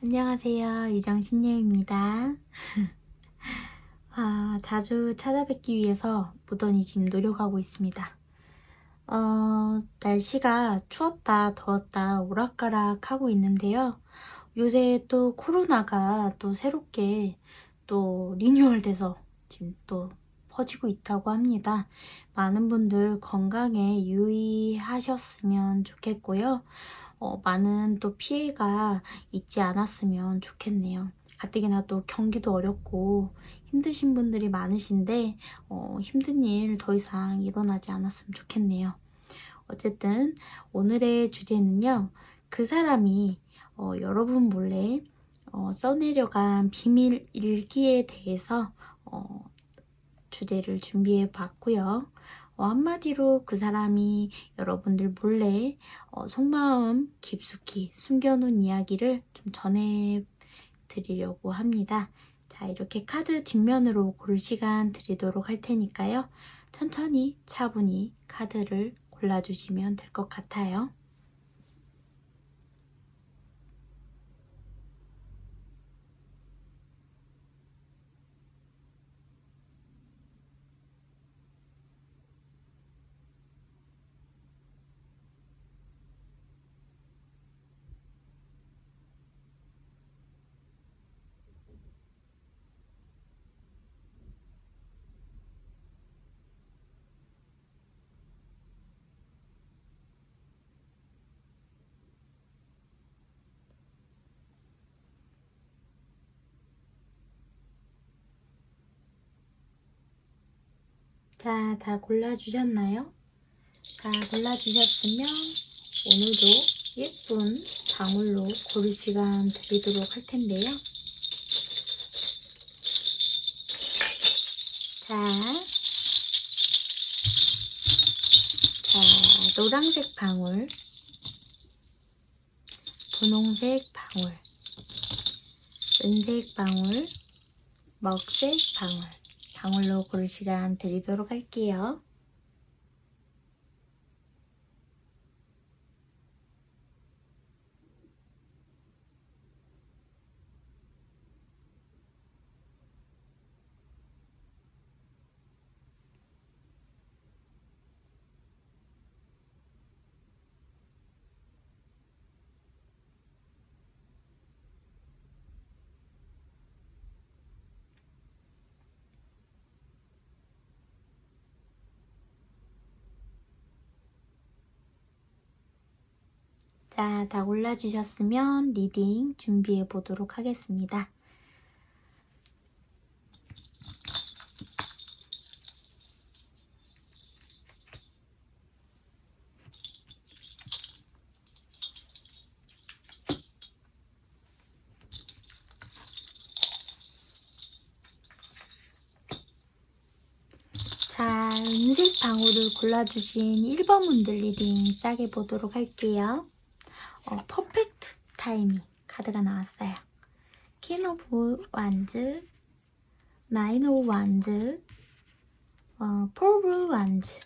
안녕하세요. 유정신녀입니다. 자주 찾아뵙기 위해서 무던히 지금 노력하고 있습니다. 날씨가 추웠다 더웠다 오락가락 하고 있는데요. 요새 또 코로나가 또 새롭게 또 리뉴얼 돼서 지금 또 퍼지고 있다고 합니다. 많은 분들 건강에 유의하셨으면 좋겠고요. 많은 또 피해가 있지 않았으면 좋겠네요. 가뜩이나 또 경기도 어렵고 힘드신 분들이 많으신데 힘든 일 더 이상 일어나지 않았으면 좋겠네요. 어쨌든 오늘의 주제는요. 그 사람이 여러분 몰래 써내려간 비밀 일기에 대해서 주제를 준비해 봤고요. 한마디로 그 사람이 여러분들 몰래 속마음 깊숙이 숨겨놓은 이야기를 좀 전해드리려고 합니다. 자, 이렇게 카드 뒷면으로 고를 시간 드리도록 할 테니까요. 천천히 차분히 카드를 골라주시면 될 것 같아요. 자, 다 골라주셨나요? 다 골라주셨으면 오늘도 예쁜 방울로 고를 시간 드리도록 할 텐데요. 자, 노란색 방울, 분홍색 방울, 은색 방울, 먹색 방울, 방울로 고를 시간 드리도록 할게요. 자, 다 골라주셨으면 리딩 준비해 보도록 하겠습니다. 자, 은색 방울을 골라주신 1번 분들 리딩 시작해 보도록 할게요. 퍼펙트 타이밍 카드가 나왔어요. 퀸 오브 완즈, 나인 오브 완즈, 포 오브 완즈.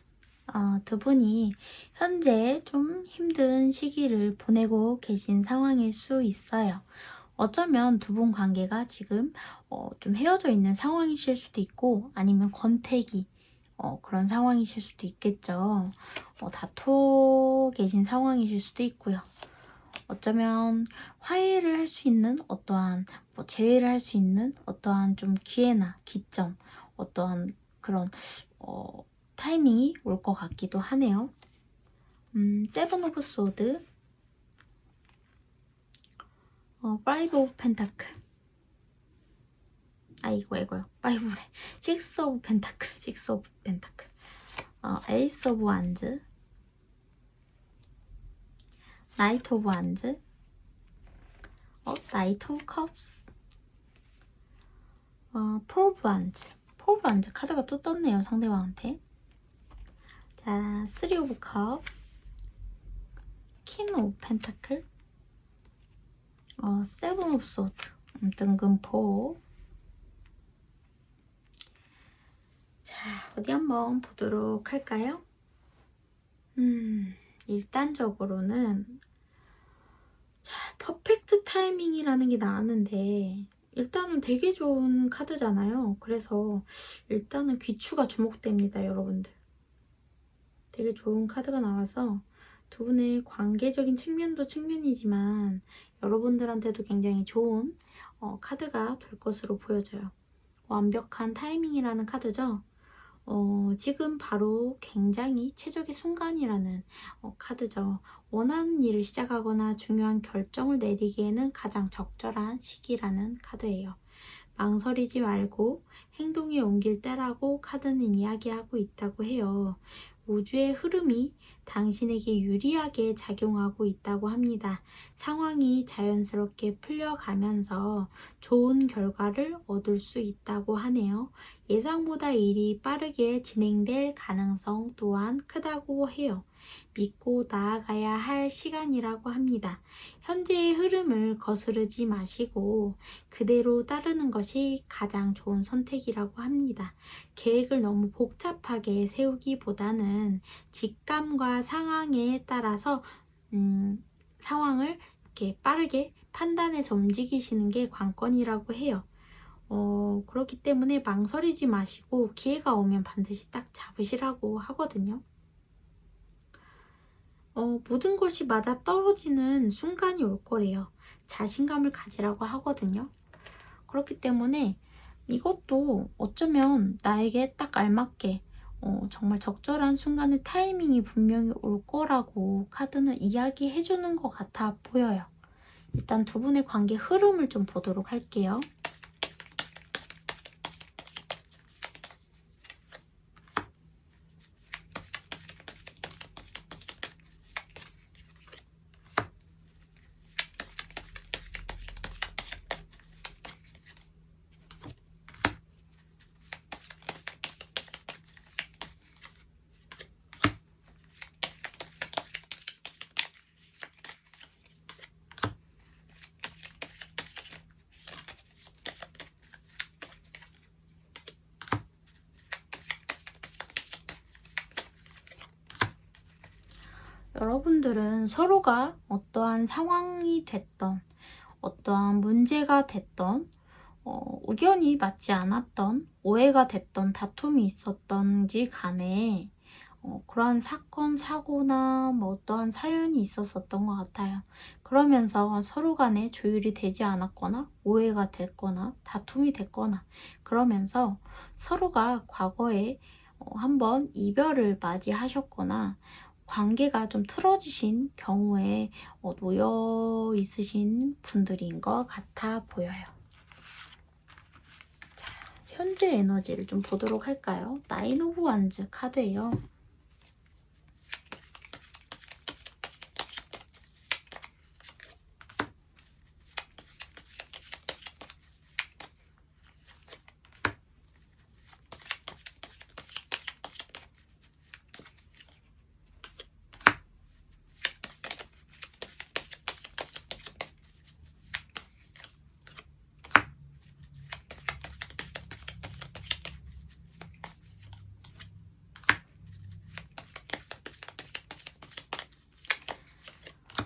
두 분이 현재 좀 힘든 시기를 보내고 계신 상황일 수 있어요. 어쩌면 두 분 관계가 지금 좀 헤어져 있는 상황이실 수도 있고 아니면 권태기 그런 상황이실 수도 있겠죠. 다투 계신 상황이실 수도 있고요. 어쩌면 화해를 할 수 있는 어떠한 재회를 할 수 있는 어떠한 좀 기회나 기점 어떠한 그런 타이밍이 올 것 같기도 하네요. 세븐 오브 소드, 파이브 오브 펜타클, 아이고요. 파이브래. 식스 오브 펜타클, 식스 오브 펜타클, 에이스 오브 완즈, 나이트 오브 완즈, 나이트 오브 컵스, 포 오브 완즈. 포 오브 완즈 카드가 또 떴네요, 상대방한테. 자, 쓰리 오브 컵스, 퀸 오브 펜타클, 세븐 오브 소드, 등금포. 자, 어디 한번 보도록 할까요? 일단적으로는 자, 퍼펙트 타이밍이라는 게 나왔는데 일단은 되게 좋은 카드잖아요. 그래서 일단은 귀추가 주목됩니다, 여러분들. 되게 좋은 카드가 나와서 두 분의 관계적인 측면도 측면이지만 여러분들한테도 굉장히 좋은 카드가 될 것으로 보여져요. 완벽한 타이밍이라는 카드죠. 지금 바로 굉장히 최적의 순간이라는 카드죠. 원하는 일을 시작하거나 중요한 결정을 내리기에는 가장 적절한 시기라는 카드예요. 망설이지 말고 행동에 옮길 때라고 카드는 이야기하고 있다고 해요. 우주의 흐름이 당신에게 유리하게 작용하고 있다고 합니다. 상황이 자연스럽게 풀려가면서 좋은 결과를 얻을 수 있다고 하네요. 예상보다 일이 빠르게 진행될 가능성 또한 크다고 해요. 믿고 나아가야 할 시간이라고 합니다. 현재의 흐름을 거스르지 마시고 그대로 따르는 것이 가장 좋은 선택이라고 합니다. 계획을 너무 복잡하게 세우기보다는 직감과 상황에 따라서 상황을 이렇게 빠르게 판단해서 움직이시는 게 관건이라고 해요. 그렇기 때문에 망설이지 마시고 기회가 오면 반드시 딱 잡으시라고 하거든요. 모든 것이 맞아 떨어지는 순간이 올 거래요. 자신감을 가지라고 하거든요. 그렇기 때문에 이것도 어쩌면 나에게 딱 알맞게 정말 적절한 순간의 타이밍이 분명히 올 거라고 카드는 이야기해 주는 것 같아 보여요. 일단 두 분의 관계 흐름을 좀 보도록 할게요. 여러분들은 서로가 어떠한 상황이 됐던 어떠한 문제가 됐던 의견이 맞지 않았던 오해가 됐던 다툼이 있었던지 간에 그러한 사건, 사고나 뭐 어떠한 사연이 있었던 것 같아요. 그러면서 서로 간에 조율이 되지 않았거나 오해가 됐거나 다툼이 됐거나 그러면서 서로가 과거에 한번 이별을 맞이하셨거나 관계가 좀 틀어지신 경우에 놓여 있으신 분들인 것 같아 보여요. 자, 현재 에너지를 좀 보도록 할까요? 나인 오브 완즈 카드예요.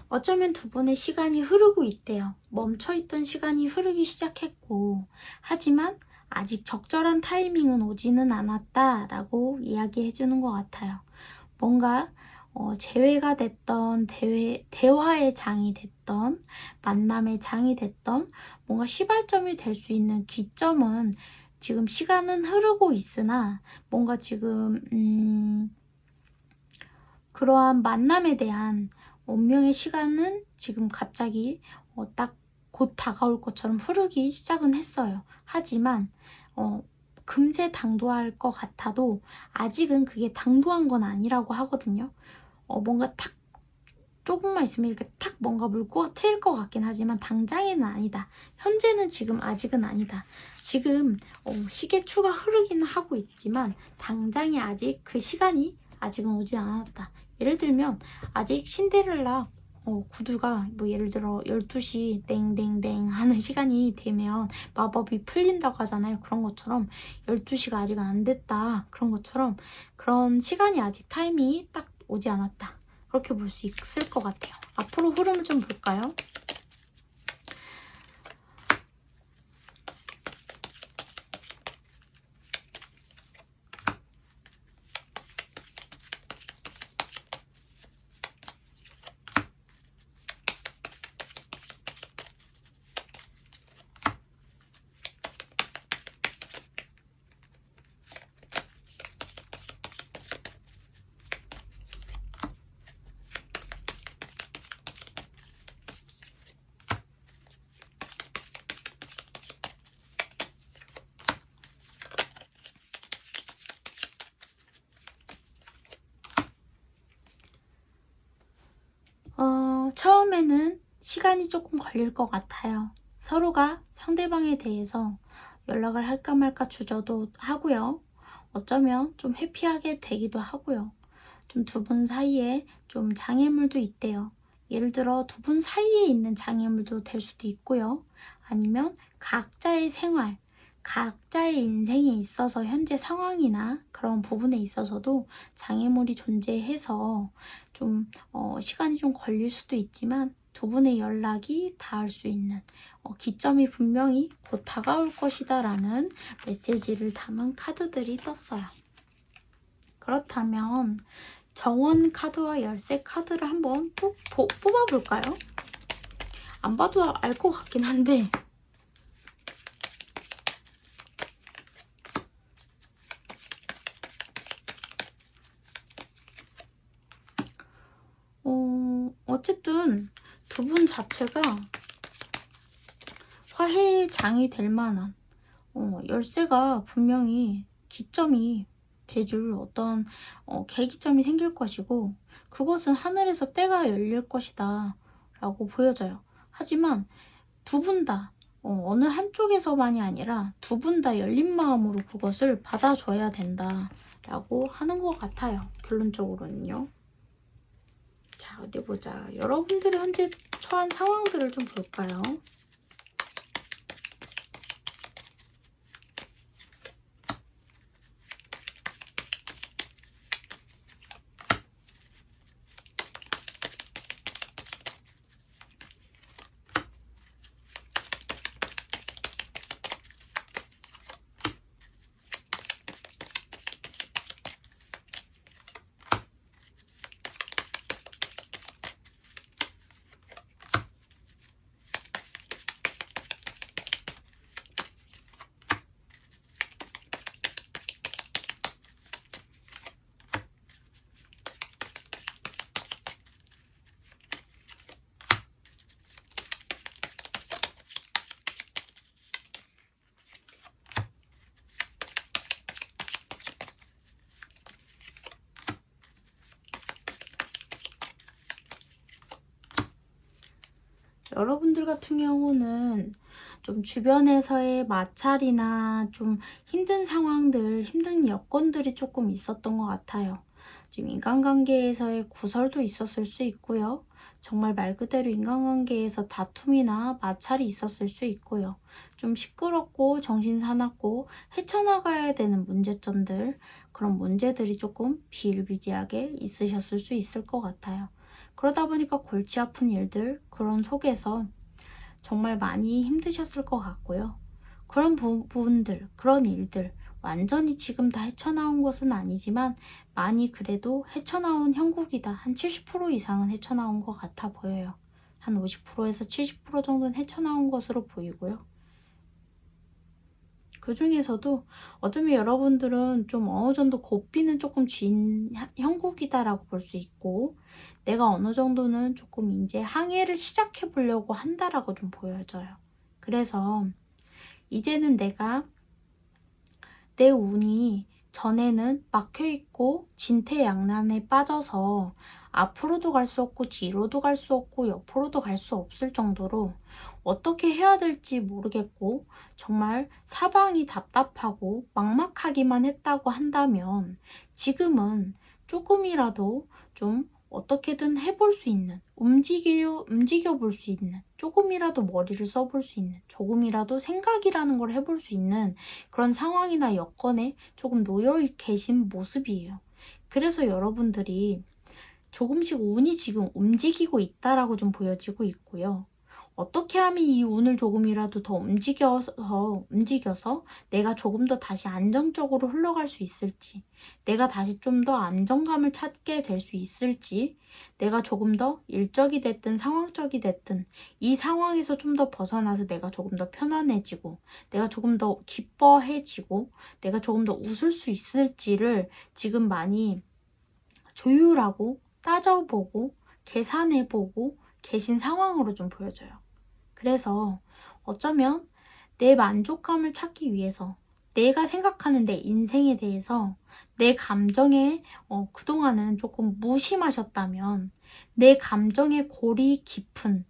어쩌면 두 분의 시간이 흐르고 있대요. 멈춰있던 시간이 흐르기 시작했고 하지만 아직 적절한 타이밍은 오지는 않았다 라고 이야기해주는 것 같아요. 뭔가 재회가 됐던 대화의 장이 됐던 만남의 장이 됐던 뭔가 시발점이 될 수 있는 기점은 지금 시간은 흐르고 있으나 뭔가 지금 그러한 만남에 대한 운명의 시간은 지금 갑자기 딱 곧 다가올 것처럼 흐르기 시작은 했어요. 하지만 금세 당도할 것 같아도 아직은 그게 당도한 건 아니라고 하거든요. 뭔가 탁 조금만 있으면 이렇게 탁 뭔가 물고 트일 것 같긴 하지만 당장에는 아니다. 현재는 지금 아직은 아니다. 지금 시계추가 흐르기는 하고 있지만 당장에 아직 그 시간이 아직은 오지 않았다. 예를 들면 아직 신데렐라 구두가 뭐 예를 들어 12시 땡땡땡 하는 시간이 되면 마법이 풀린다고 하잖아요. 그런 것처럼 12시가 아직은 안 됐다. 그런 것처럼 그런 시간이 아직 타이밍이 딱 오지 않았다. 그렇게 볼 수 있을 것 같아요. 앞으로 흐름을 좀 볼까요? 시간이 조금 걸릴 것 같아요. 서로가 상대방에 대해서 연락을 할까 말까 주저도 하고요. 어쩌면 좀 회피하게 되기도 하고요. 좀 두 분 사이에 좀 장애물도 있대요. 예를 들어 두 분 사이에 있는 장애물도 될 수도 있고요. 아니면 각자의 생활, 각자의 인생에 있어서 현재 상황이나 그런 부분에 있어서도 장애물이 존재해서 좀 시간이 좀 걸릴 수도 있지만 두 분의 연락이 닿을 수 있는 기점이 분명히 곧 다가올 것이다 라는 메시지를 담은 카드들이 떴어요. 그렇다면 정원 카드와 열쇠 카드를 한번 뽑아볼까요? 안 봐도 알 것 같긴 한데 어쨌든 두 분 자체가 화해장이 될 만한 열쇠가 분명히 기점이 돼줄 어떤 계기점이 생길 것이고 그것은 하늘에서 때가 열릴 것이다 라고 보여져요. 하지만 두 분 다 어느 한쪽에서만이 아니라 두 분 다 열린 마음으로 그것을 받아줘야 된다 라고 하는 것 같아요. 결론적으로는요. 자, 어디 보자. 여러분들이 현재 처한 상황들을 좀 볼까요? 여러분들 같은 경우는 좀 주변에서의 마찰이나 좀 힘든 상황들, 힘든 여건들이 조금 있었던 것 같아요. 지금 인간관계에서의 구설도 있었을 수 있고요. 정말 말 그대로 인간관계에서 다툼이나 마찰이 있었을 수 있고요. 좀 시끄럽고 정신사납고 헤쳐나가야 되는 문제점들, 그런 문제들이 조금 비일비재하게 있으셨을 수 있을 것 같아요. 그러다 보니까 골치 아픈 일들, 그런 속에서 정말 많이 힘드셨을 것 같고요. 그런 부분들, 그런 일들 완전히 지금 다 헤쳐나온 것은 아니지만 많이 그래도 헤쳐나온 형국이다. 한 70% 이상은 헤쳐나온 것 같아 보여요. 한 50%에서 70% 정도는 헤쳐나온 것으로 보이고요. 그 중에서도 어쩌면 여러분들은 좀 어느 정도 고삐는 조금 쥔 형국이다라고 볼 수 있고 내가 어느 정도는 조금 이제 항해를 시작해 보려고 한다라고 좀 보여져요. 그래서 이제는 내가 내 운이 전에는 막혀있고 진퇴양난에 빠져서 앞으로도 갈 수 없고 뒤로도 갈 수 없고 옆으로도 갈 수 없을 정도로 어떻게 해야 될지 모르겠고 정말 사방이 답답하고 막막하기만 했다고 한다면 지금은 조금이라도 좀 어떻게든 해볼 수 있는, 움직여 볼 수 있는, 조금이라도 머리를 써볼 수 있는, 조금이라도 생각이라는 걸 해볼 수 있는 그런 상황이나 여건에 조금 놓여 계신 모습이에요. 그래서 여러분들이 조금씩 운이 지금 움직이고 있다라고 좀 보여지고 있고요. 어떻게 하면 이 운을 조금이라도 더 움직여서 내가 조금 더 다시 안정적으로 흘러갈 수 있을지, 내가 다시 좀 더 안정감을 찾게 될 수 있을지, 내가 조금 더 일적이 됐든 상황적이 됐든 이 상황에서 좀 더 벗어나서 내가 조금 더 편안해지고 내가 조금 더 기뻐해지고 내가 조금 더 웃을 수 있을지를 지금 많이 조율하고 따져보고 계산해보고 계신 상황으로 좀 보여져요. 그래서 어쩌면 내 만족감을 찾기 위해서 내가 생각하는 내 인생에 대해서 내 감정에 그동안은 조금 무심하셨다면 내 감정의 골이 깊은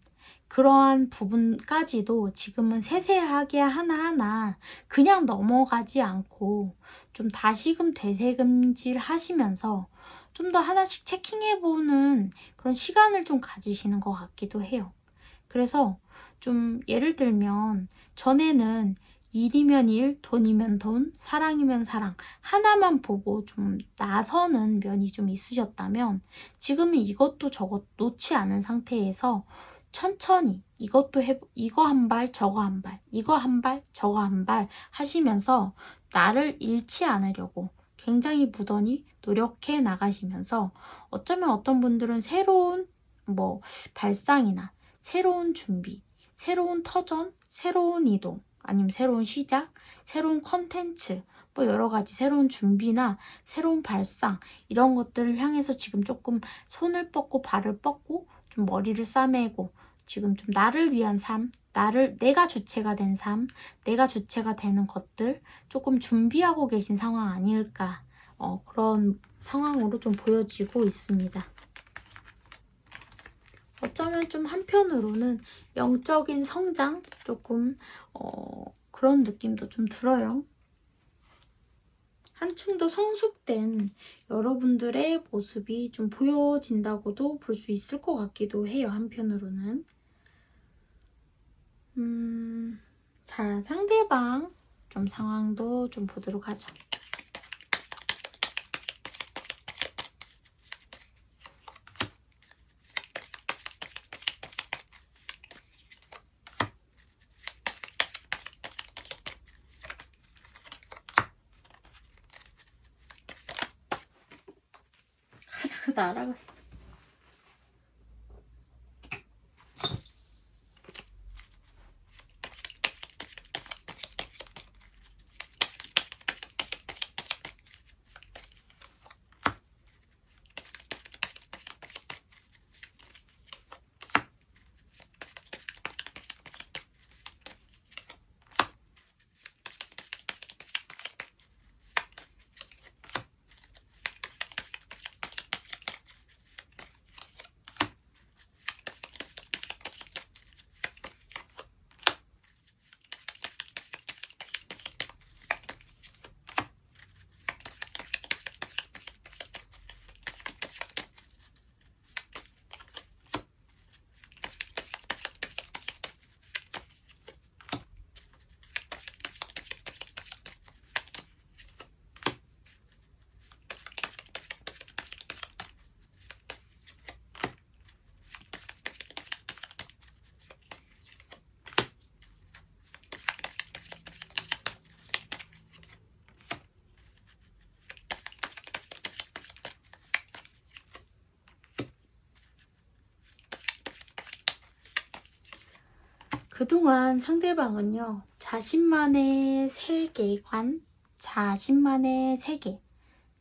그러한 부분까지도 지금은 세세하게 하나하나 그냥 넘어가지 않고 좀 다시금 되새김질 하시면서 좀 더 하나씩 체킹해보는 그런 시간을 좀 가지시는 것 같기도 해요. 그래서 좀 예를 들면 전에는 일이면 일, 돈이면 돈, 사랑이면 사랑 하나만 보고 좀 나서는 면이 좀 있으셨다면 지금은 이것도 저것 놓지 않은 상태에서 천천히 이것도 이거 한 발, 저거 한 발, 이거 한 발, 저거 한 발 하시면서 나를 잃지 않으려고 굉장히 무던히 노력해 나가시면서 어쩌면 어떤 분들은 새로운 발상이나 새로운 준비, 새로운 터전, 새로운 이동, 아니면 새로운 시작, 새로운 컨텐츠, 여러 가지 새로운 준비나 새로운 발상 이런 것들을 향해서 지금 조금 손을 뻗고 발을 뻗고 좀 머리를 싸매고 지금 좀 나를 위한 삶, 내가 주체가 된 삶, 내가 주체가 되는 것들 조금 준비하고 계신 상황 아닐까 그런 상황으로 좀 보여지고 있습니다. 어쩌면 좀 한편으로는 영적인 성장 조금 그런 느낌도 좀 들어요. 한층 더 성숙된 여러분들의 모습이 좀 보여진다고도 볼 수 있을 것 같기도 해요. 한편으로는. 자, 상대방 좀 상황도 좀 보도록 하죠. 카드가 날아갔어. 그동안 상대방은요, 자신만의 세계관, 자신만의 세계,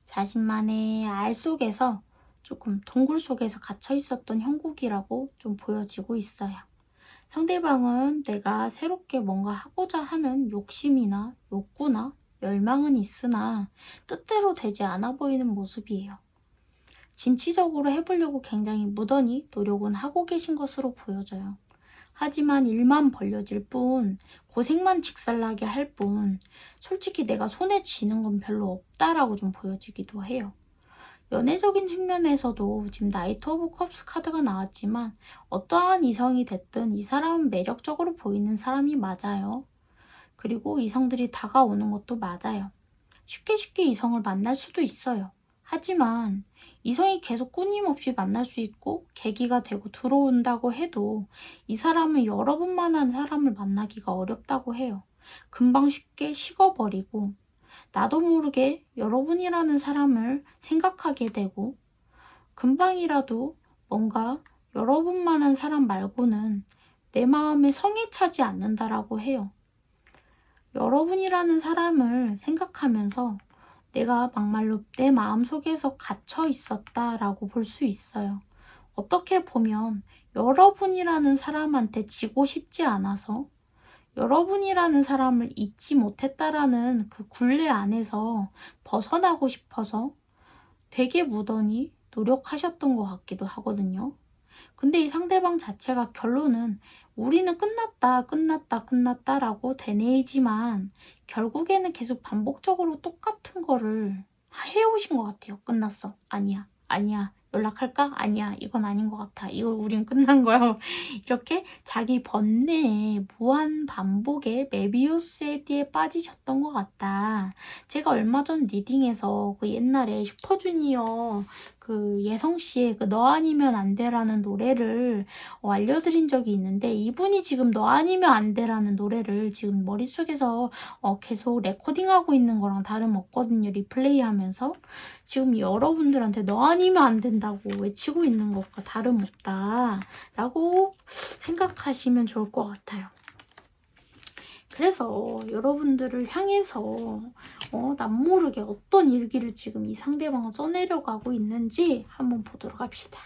자신만의 알 속에서 조금 동굴 속에서 갇혀 있었던 형국이라고 좀 보여지고 있어요. 상대방은 내가 새롭게 뭔가 하고자 하는 욕심이나 욕구나 열망은 있으나 뜻대로 되지 않아 보이는 모습이에요. 진취적으로 해보려고 굉장히 무던히 노력은 하고 계신 것으로 보여져요. 하지만 일만 벌려질 뿐, 고생만 직살나게 할 뿐, 솔직히 내가 손에 쥐는 건 별로 없다라고 좀 보여지기도 해요. 연애적인 측면에서도 지금 나이트 오브 컵스 카드가 나왔지만 어떠한 이성이 됐든 이 사람은 매력적으로 보이는 사람이 맞아요. 그리고 이성들이 다가오는 것도 맞아요. 쉽게 이성을 만날 수도 있어요. 하지만 이성이 계속 끊임없이 만날 수 있고 계기가 되고 들어온다고 해도 이 사람은 여러 번만한 사람을 만나기가 어렵다고 해요. 금방 쉽게 식어버리고 나도 모르게 여러분이라는 사람을 생각하게 되고 금방이라도 뭔가 여러분만한 사람 말고는 내 마음에 성이 차지 않는다라고 해요. 여러분이라는 사람을 생각하면서 내가 막말로 내 마음속에서 갇혀 있었다라고 볼 수 있어요. 어떻게 보면 여러분이라는 사람한테 지고 싶지 않아서 여러분이라는 사람을 잊지 못했다라는 그 굴레 안에서 벗어나고 싶어서 되게 무던히 노력하셨던 것 같기도 하거든요. 근데 이 상대방 자체가 결론은 우리는 끝났다라고 되뇌이지만 결국에는 계속 반복적으로 똑같은 거를 해오신 것 같아요. 끝났어. 아니야. 연락할까? 아니야. 이건 아닌 것 같아. 이걸 우린 끝난 거야. 이렇게 자기 번뇌에 무한 반복의 메비우스에 띠에 빠지셨던 것 같다. 제가 얼마 전 리딩에서 그 옛날에 슈퍼주니어 그 예성씨의 그 너 아니면 안 돼라는 노래를 알려드린 적이 있는데, 이분이 지금 너 아니면 안 돼라는 노래를 지금 머릿속에서 계속 레코딩하고 있는 거랑 다름없거든요. 리플레이 하면서 지금 여러분들한테 너 아니면 안 된다고 외치고 있는 것과 다름없다 라고 생각하시면 좋을 것 같아요. 그래서 여러분들을 향해서 남모르게 어떤 일기를 지금 이 상대방은 써내려가고 있는지 한번 보도록 합시다.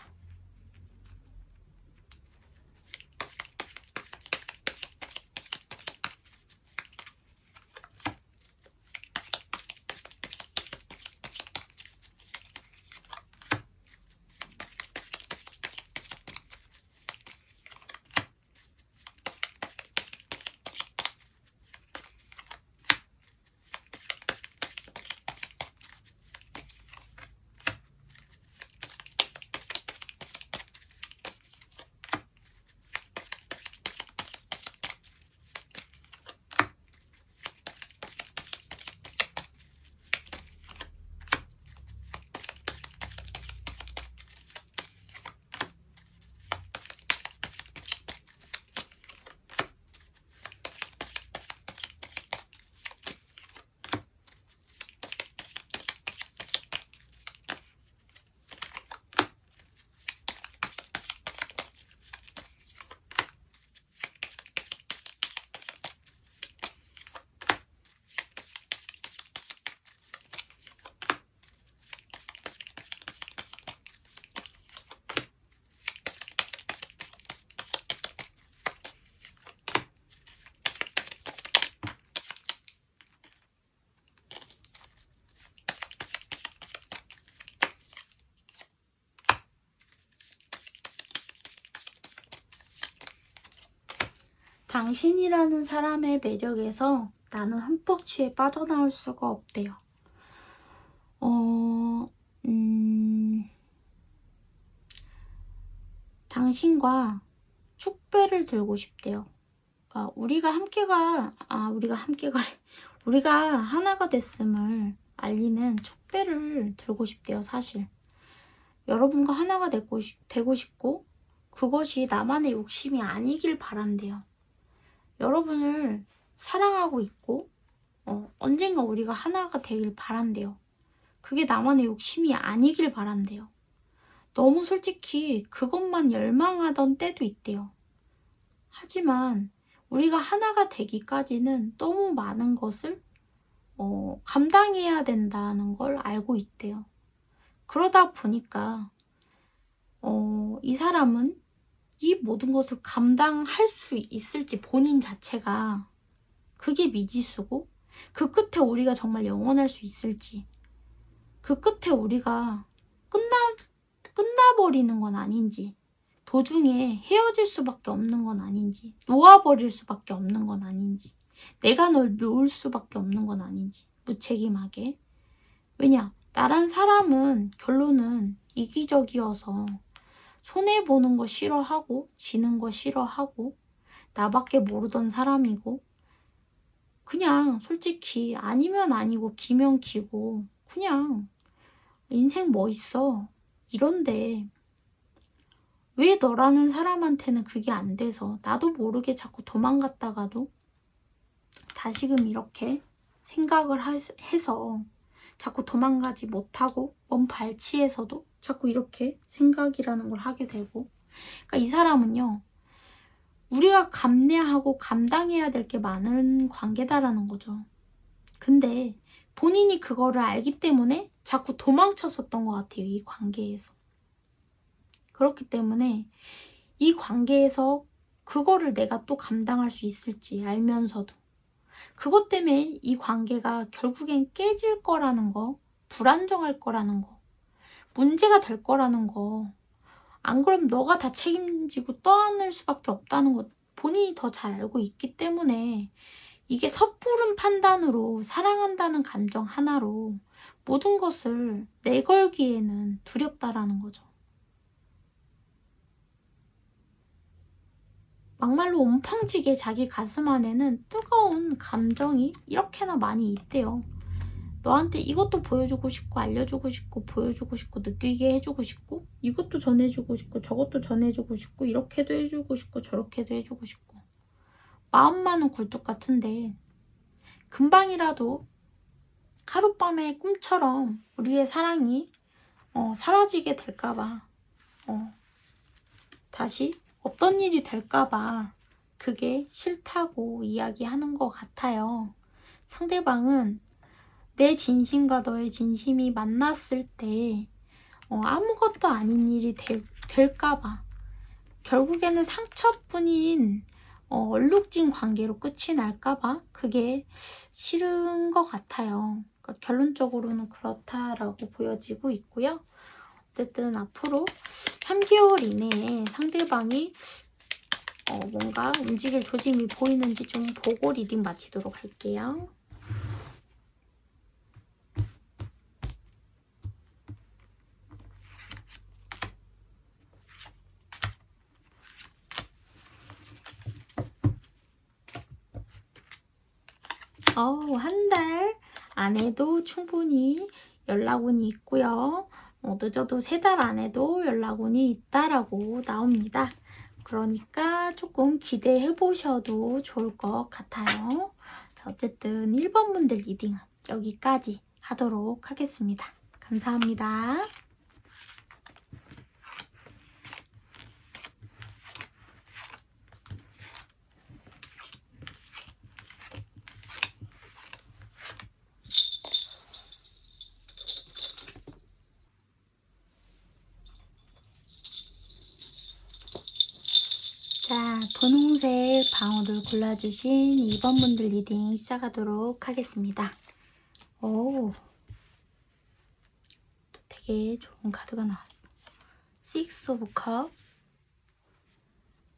당신이라는 사람의 매력에서 나는 흠뻑 취해 빠져나올 수가 없대요. 당신과 축배를 들고 싶대요. 그러니까 우리가 하나가 됐음을 알리는 축배를 들고 싶대요. 사실 여러분과 하나가 되고 싶고, 그것이 나만의 욕심이 아니길 바란대요. 여러분을 사랑하고 있고 언젠가 우리가 하나가 되길 바란대요. 그게 나만의 욕심이 아니길 바란대요. 너무 솔직히 그것만 열망하던 때도 있대요. 하지만 우리가 하나가 되기까지는 너무 많은 것을 감당해야 된다는 걸 알고 있대요. 그러다 보니까 이 사람은 이 모든 것을 감당할 수 있을지 본인 자체가 그게 미지수고, 그 끝에 우리가 정말 영원할 수 있을지, 그 끝에 우리가 끝나버리는 건 아닌지, 도중에 헤어질 수밖에 없는 건 아닌지, 놓아버릴 수밖에 없는 건 아닌지, 내가 널 놓을 수밖에 없는 건 아닌지, 무책임하게. 왜냐, 나란 사람은 결론은 이기적이어서 손해보는 거 싫어하고 지는 거 싫어하고 나밖에 모르던 사람이고, 그냥 솔직히 아니면 아니고 기면 기고 그냥 인생 뭐 있어 이런데, 왜 너라는 사람한테는 그게 안 돼서 나도 모르게 자꾸 도망갔다가도 다시금 이렇게 생각을 해서 자꾸 도망가지 못하고 먼 발치에서도 자꾸 이렇게 생각이라는 걸 하게 되고. 그러니까 이 사람은요, 우리가 감내하고 감당해야 될 게 많은 관계다라는 거죠. 근데 본인이 그거를 알기 때문에 자꾸 도망쳤었던 것 같아요. 이 관계에서. 그렇기 때문에 이 관계에서 그거를 내가 또 감당할 수 있을지 알면서도 그것 때문에 이 관계가 결국엔 깨질 거라는 거, 불안정할 거라는 거, 문제가 될 거라는 거, 안 그러면 너가 다 책임지고 떠안을 수밖에 없다는 거 본인이 더 잘 알고 있기 때문에 이게 섣부른 판단으로 사랑한다는 감정 하나로 모든 것을 내걸기에는 두렵다라는 거죠. 막말로 온팡지게 자기 가슴 안에는 뜨거운 감정이 이렇게나 많이 있대요. 너한테 이것도 보여주고 싶고 알려주고 싶고 보여주고 싶고 느끼게 해주고 싶고 이것도 전해주고 싶고 저것도 전해주고 싶고 이렇게도 해주고 싶고 저렇게도 해주고 싶고 마음만은 굴뚝 같은데 금방이라도 하룻밤의 꿈처럼 우리의 사랑이 사라지게 될까봐 다시 어떤 일이 될까봐 그게 싫다고 이야기하는 것 같아요. 상대방은 내 진심과 너의 진심이 만났을 때 아무것도 아닌 일이 될까봐 결국에는 상처뿐인 얼룩진 관계로 끝이 날까봐 그게 싫은 것 같아요. 그러니까 결론적으로는 그렇다라고 보여지고 있고요. 어쨌든 앞으로 3개월 이내에 상대방이 뭔가 움직일 조짐이 보이는지 좀 보고 리딩 마치도록 할게요. 한 달 안에도 충분히 연락운이 있고요. 늦어도 3달 안에도 연락운이 있다라고 나옵니다. 그러니까 조금 기대해 보셔도 좋을 것 같아요. 자, 어쨌든 1번 분들 리딩은 여기까지 하도록 하겠습니다. 감사합니다. 자, 분홍색 방울을 골라주신 2번 분들 리딩 시작하도록 하겠습니다. 오, 또 되게 좋은 카드가 나왔어. Six of Cups,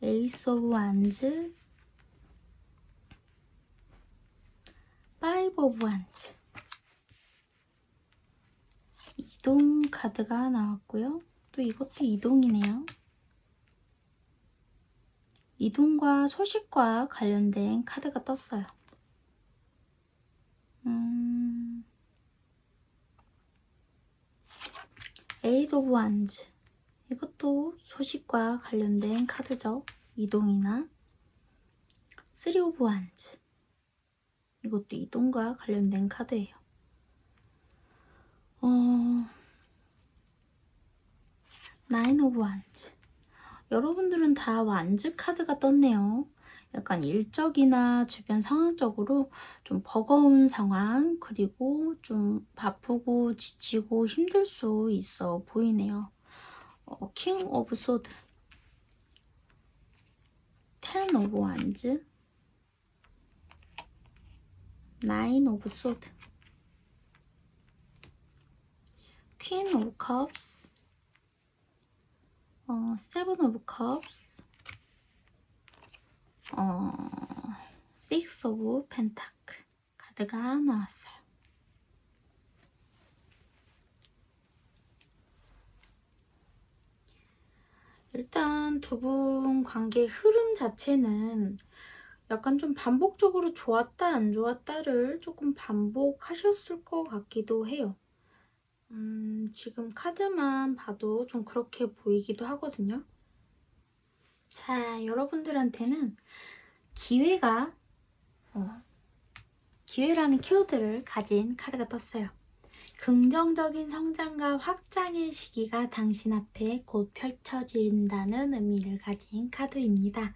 Ace of Wands, Five of Wands. 이동 카드가 나왔고요. 또 이것도 이동이네요. 이동과 소식과 관련된 카드가 떴어요. Eight of Wands. 이것도 소식과 관련된 카드죠. 이동이나. Three of Wands. 이것도 이동과 관련된 카드예요. Nine of Wands. 여러분들은 다 완즈 카드가 떴네요. 약간 일적이나 주변 상황적으로 좀 버거운 상황, 그리고 좀 바쁘고 지치고 힘들 수 있어 보이네요. 킹 오브 소드, 텐 오브 완즈, 나인 오브 소드, 퀸 오브 컵스, 세븐 오브 컵스, 식스 오브 펜타클 카드가 나왔어요. 일단 두 분 관계 흐름 자체는 약간 좀 반복적으로 좋았다 안 좋았다를 조금 반복하셨을 것 같기도 해요. 지금 카드만 봐도 좀 그렇게 보이기도 하거든요. 자, 여러분들한테는 기회라는 키워드를 가진 카드가 떴어요. 긍정적인 성장과 확장의 시기가 당신 앞에 곧 펼쳐진다는 의미를 가진 카드입니다.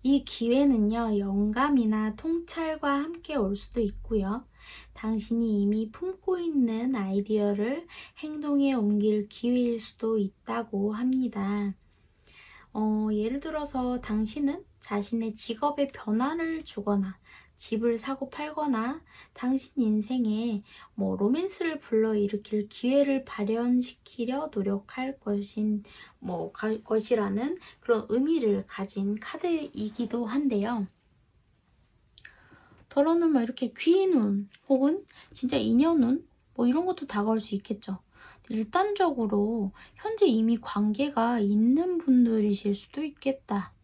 이 기회는요, 영감이나 통찰과 함께 올 수도 있고요. 당신이 이미 품고 있는 아이디어를 행동에 옮길 기회일 수도 있다고 합니다. 예를 들어서 당신은 자신의 직업에 변화를 주거나 집을 사고 팔거나 당신 인생에 뭐 로맨스를 불러일으킬 기회를 발현시키려 노력할 것이라는 그런 의미를 가진 카드이기도 한데요. 더러는 이렇게 귀인운 혹은 진짜 인연운 뭐 이런 것도 다가올 수 있겠죠. 일단적으로 현재 이미 관계가 있는 분들이실 수도 있겠다.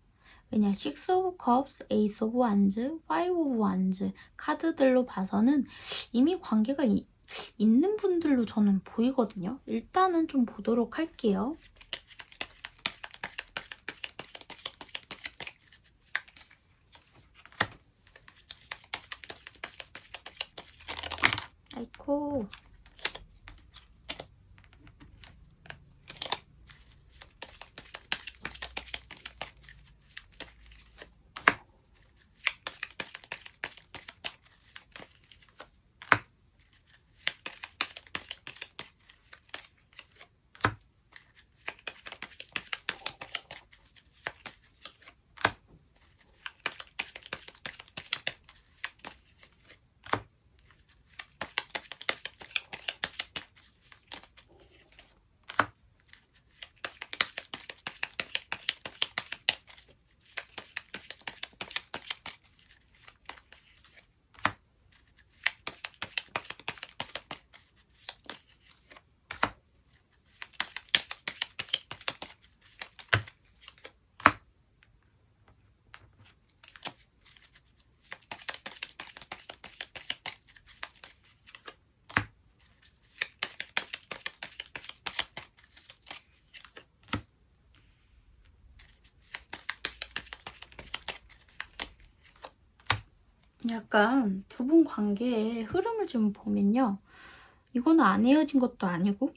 왜냐, Six of Cups, Ace of Wands, Five of Wands 카드들로 봐서는 이미 관계가 있는 분들로 저는 보이거든요. 일단은 좀 보도록 할게요. 아이코. 약간 두 분 관계의 흐름을 좀 보면요. 이거는 안 헤어진 것도 아니고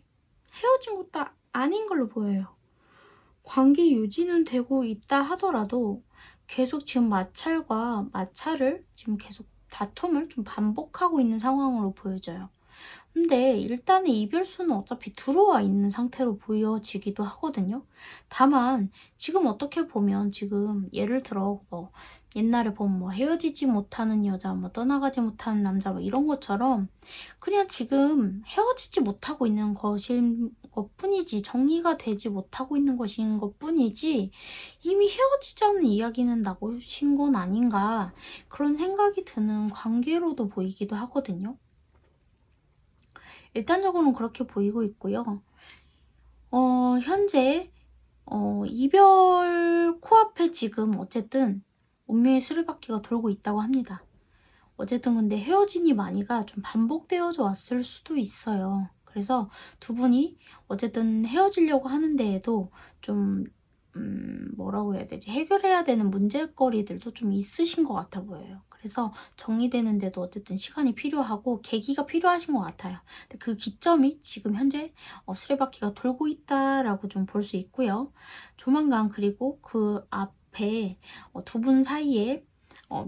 헤어진 것도 아닌 걸로 보여요. 관계 유지는 되고 있다 하더라도 계속 지금 마찰을 지금 계속 다툼을 좀 반복하고 있는 상황으로 보여져요. 근데 일단은 이별수는 어차피 들어와 있는 상태로 보여지기도 하거든요. 다만 지금 어떻게 보면 지금 예를 들어 옛날에 보면 헤어지지 못하는 여자, 떠나가지 못하는 남자 이런 것처럼 그냥 지금 헤어지지 못하고 있는 것인 것뿐이지, 정리가 되지 못하고 있는 것인 것뿐이지 이미 헤어지자는 이야기는 나오신 건 아닌가, 그런 생각이 드는 관계로도 보이기도 하거든요. 일단적으로는 그렇게 보이고 있고요. 현재 이별 코앞에 지금 어쨌든 운명의 수레바퀴가 돌고 있다고 합니다. 어쨌든 근데 헤어지니 마니가 좀 반복되어져 왔을 수도 있어요. 그래서 두 분이 어쨌든 헤어지려고 하는데에도 좀 뭐라고 해야 되지? 해결해야 되는 문제거리들도 좀 있으신 것 같아 보여요. 그래서 정리되는데도 어쨌든 시간이 필요하고 계기가 필요하신 것 같아요. 근데 그 기점이 지금 현재 수레바퀴가 돌고 있다라고 좀 볼 수 있고요. 조만간 그리고 그 앞에 두 분 사이에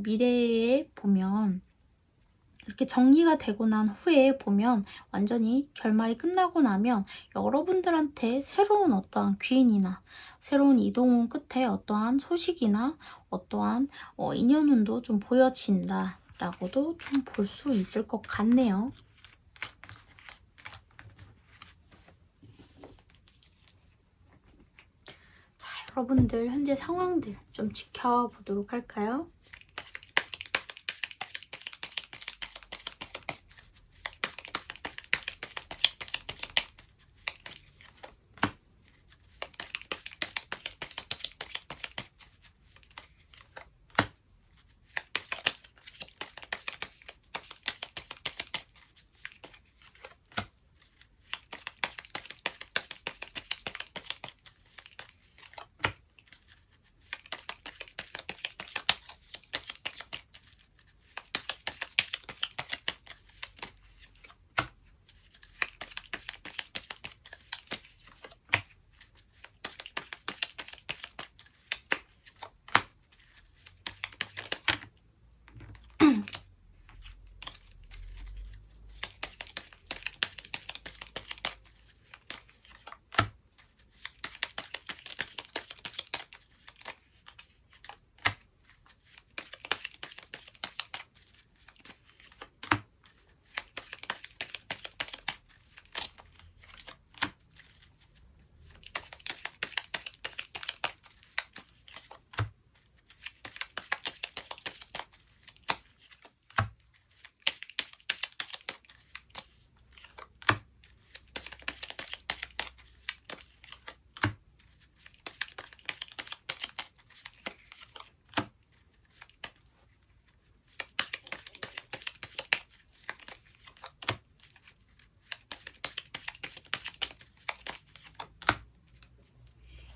미래에 보면 이렇게 정리가 되고 난 후에 보면 완전히 결말이 끝나고 나면 여러분들한테 새로운 어떠한 귀인이나 새로운 이동운 끝에 어떠한 소식이나 어떠한 인연운도 좀 보여진다 라고도 좀 볼 수 있을 것 같네요. 자, 여러분들 현재 상황들 좀 지켜보도록 할까요?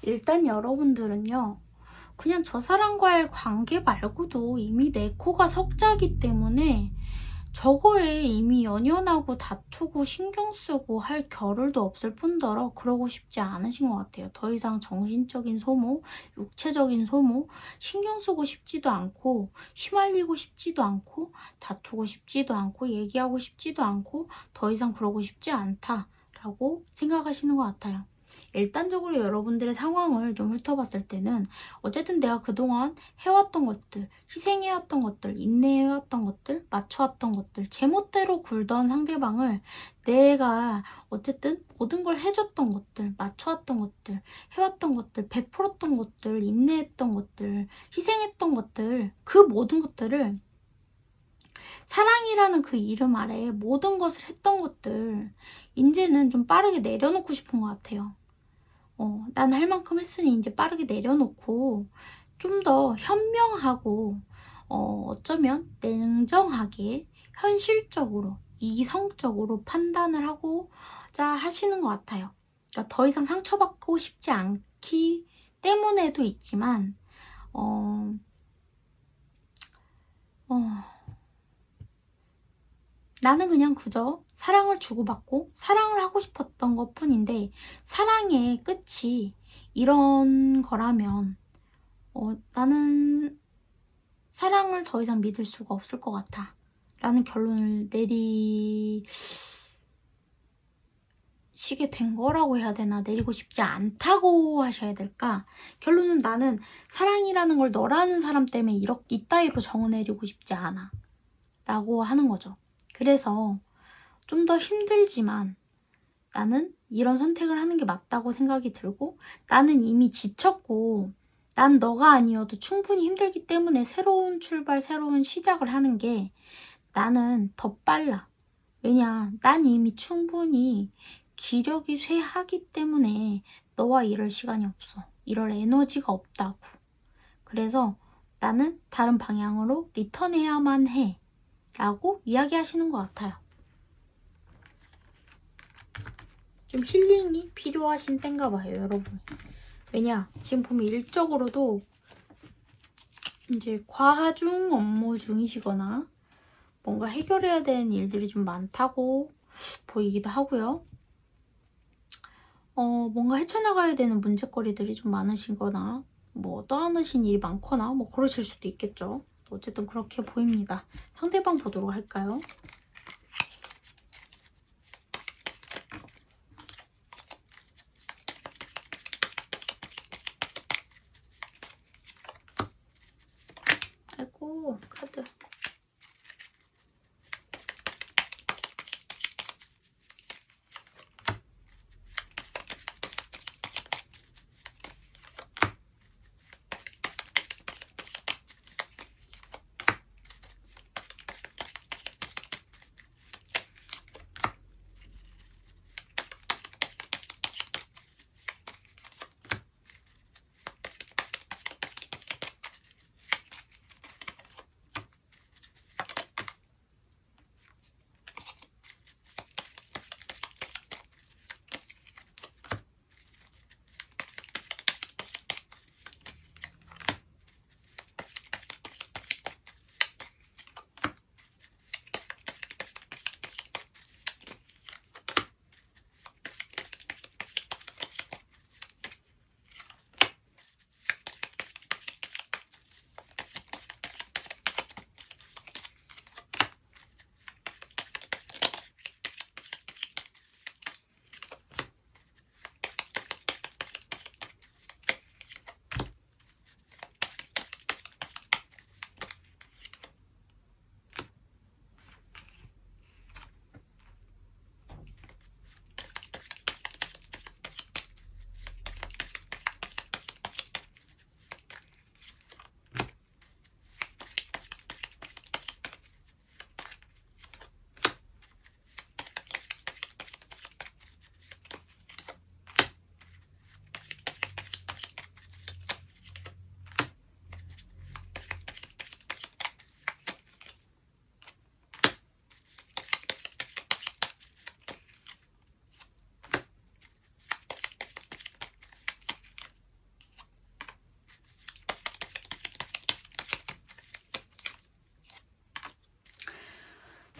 일단 여러분들은요, 그냥 저 사람과의 관계 말고도 이미 내 코가 석자기 때문에 저거에 이미 연연하고 다투고 신경 쓰고 할 겨를도 없을 뿐더러 그러고 싶지 않으신 것 같아요. 더 이상 정신적인 소모, 육체적인 소모, 신경 쓰고 싶지도 않고 휘말리고 싶지도 않고 다투고 싶지도 않고 얘기하고 싶지도 않고 더 이상 그러고 싶지 않다라고 생각하시는 것 같아요. 일단적으로 여러분들의 상황을 좀 훑어봤을 때는 어쨌든 내가 그동안 해왔던 것들, 희생해왔던 것들, 인내해왔던 것들, 맞춰왔던 것들, 제멋대로 굴던 상대방을 내가 어쨌든 모든 걸 해줬던 것들, 맞춰왔던 것들, 해왔던 것들, 베풀었던 것들, 인내했던 것들, 희생했던 것들, 그 모든 것들을 사랑이라는 그 이름 아래 모든 것을 했던 것들 이제는 좀 빠르게 내려놓고 싶은 것 같아요. 난 할 만큼 했으니 이제 빠르게 내려놓고 좀 더 현명하고 어쩌면 냉정하게 현실적으로 이성적으로 판단을 하고자 하시는 것 같아요. 그러니까 더 이상 상처받고 싶지 않기 때문에도 있지만 나는 그냥 그저 사랑을 주고받고 사랑을 하고 싶었던 것 뿐인데 사랑의 끝이 이런 거라면 나는 사랑을 더 이상 믿을 수가 없을 것 같아 라는 결론을 내리시게 된 거라고 해야 되나, 내리고 싶지 않다고 하셔야 될까. 결론은 나는 사랑이라는 걸 너라는 사람 때문에 이따위로 정내리고 싶지 않아 라고 하는 거죠. 그래서 좀 더 힘들지만 나는 이런 선택을 하는 게 맞다고 생각이 들고, 나는 이미 지쳤고 난 너가 아니어도 충분히 힘들기 때문에 새로운 출발, 새로운 시작을 하는 게 나는 더 빨라. 왜냐, 난 이미 충분히 기력이 쇠하기 때문에 너와 이럴 시간이 없어. 이럴 에너지가 없다고. 그래서 나는 다른 방향으로 리턴해야만 해 라고 이야기하시는 것 같아요. 좀 힐링이 필요하신 때인가 봐요, 여러분. 왜냐, 지금 보면 일적으로도 이제 과중 업무 중이시거나 뭔가 해결해야 되는 일들이 좀 많다고 보이기도 하고요. 뭔가 헤쳐나가야 되는 문제거리들이 좀 많으시거나 뭐 떠안으신 일이 많거나 뭐 그러실 수도 있겠죠. 어쨌든 그렇게 보입니다. 상대방 보도록 할까요? 아이고, 카드.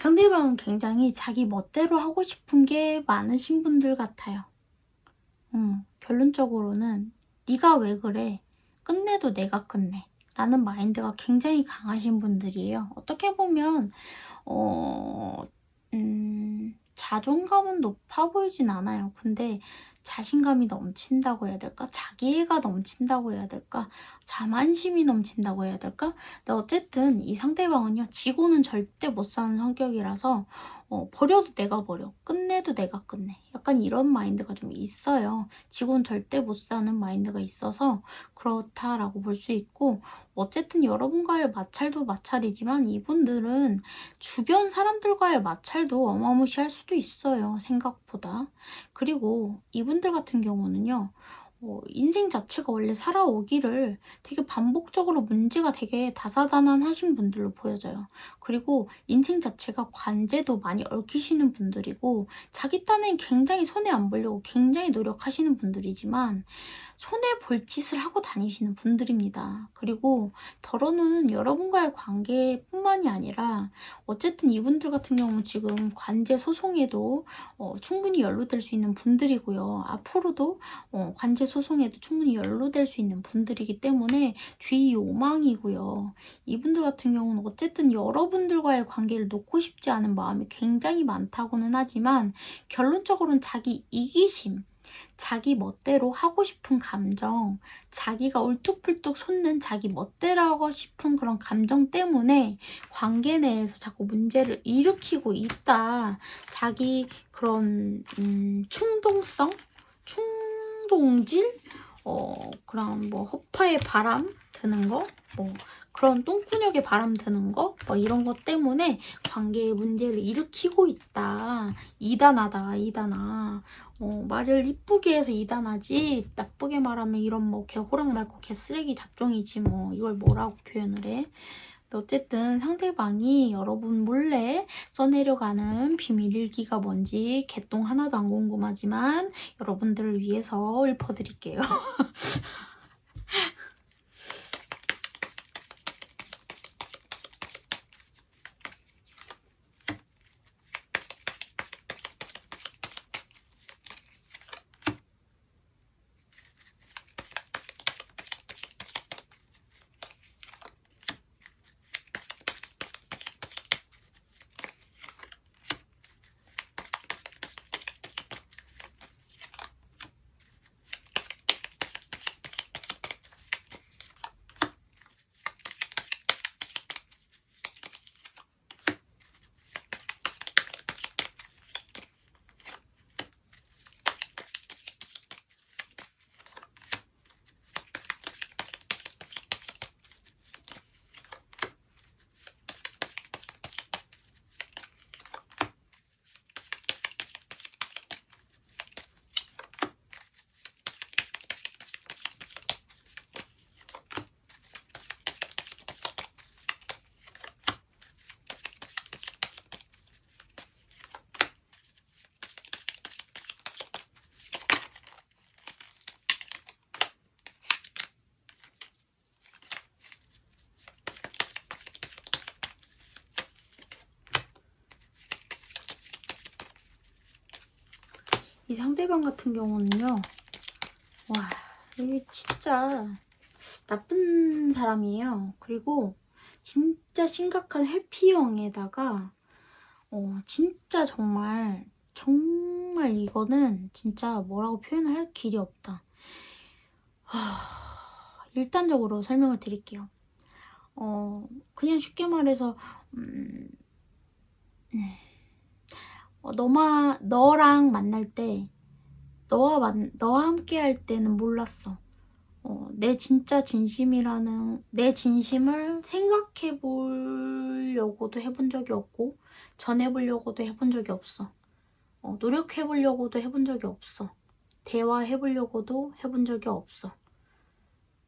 상대방은 굉장히 자기 멋대로 하고 싶은 게 많으신 분들 같아요. 결론적으로는 네가 왜 그래? 끝내도 내가 끝내. 라는 마인드가 굉장히 강하신 분들이에요. 어떻게 보면 자존감은 높아 보이진 않아요. 근데 자신감이 넘친다고 해야 될까? 자기애가 넘친다고 해야 될까? 자만심이 넘친다고 해야 될까? 근데 어쨌든 이 상대방은요, 지고는 절대 못 사는 성격이라서 버려도 내가 버려, 끝내도 내가 끝내. 약간 이런 마인드가 좀 있어요. 지고는 절대 못 사는 마인드가 있어서 그렇다라고 볼 수 있고, 어쨌든 여러분과의 마찰도 마찰이지만 이분들은 주변 사람들과의 마찰도 어마무시할 수도 있어요. 생각보다. 그리고 이분들 같은 경우는요. 인생 자체가 원래 살아오기를 되게 반복적으로 문제가 되게 다사다난하신 분들로 보여져요. 그리고 인생 자체가 관제도 많이 얽히시는 분들이고 자기 딴엔 굉장히 손해 안 보려고 굉장히 노력하시는 분들이지만 손해 볼 짓을 하고 다니시는 분들입니다. 그리고 더러는 여러분과의 관계뿐만이 아니라 어쨌든 이분들 같은 경우는 지금 관제 소송에도 충분히 연루될 수 있는 분들이고요. 앞으로도 관제 소송에도 충분히 연루될 수 있는 분들이기 때문에 주의 요망이고요. 이분들 같은 경우는 어쨌든 여러분들과의 관계를 놓고 싶지 않은 마음이 굉장히 많다고는 하지만 결론적으로는 자기 이기심, 자기 멋대로 하고 싶은 감정, 자기가 울뚝불뚝 솟는 자기 멋대로 하고 싶은 그런 감정 때문에 관계 내에서 자꾸 문제를 일으키고 있다. 자기 그런 충동성? 충동질? 그런 뭐 허파에 바람 드는 거? 뭐 그런 똥구녕에 바람 드는 거? 뭐 이런 것 때문에 관계에 문제를 일으키고 있다. 이단하다, 이단아. 말을 이쁘게 해서 이단하지 나쁘게 말하면 이런 뭐 개호랑 말고 개쓰레기 잡종이지 뭐 이걸 뭐라고 표현을 해. 어쨌든 상대방이 여러분 몰래 써내려가는 비밀일기가 뭔지 개똥 하나도 안 궁금하지만 여러분들을 위해서 읊어드릴게요. 이 상대방 같은 경우는요. 와, 이게 진짜 나쁜 사람이에요. 그리고 진짜 심각한 회피형에다가 진짜 정말 이거는 진짜 뭐라고 표현할 길이 없다. 일단적으로 설명을 드릴게요. 그냥 쉽게 말해서 너랑 만날 때 너와 함께 할 때는 몰랐어. 내 진짜 진심이라는 내 진심을 생각해 보려고도 해본 적이 없고 전해보려고도 해본 적이 없어. 노력해 보려고도 해본 적이 없어. 대화해 보려고도 해본 적이 없어.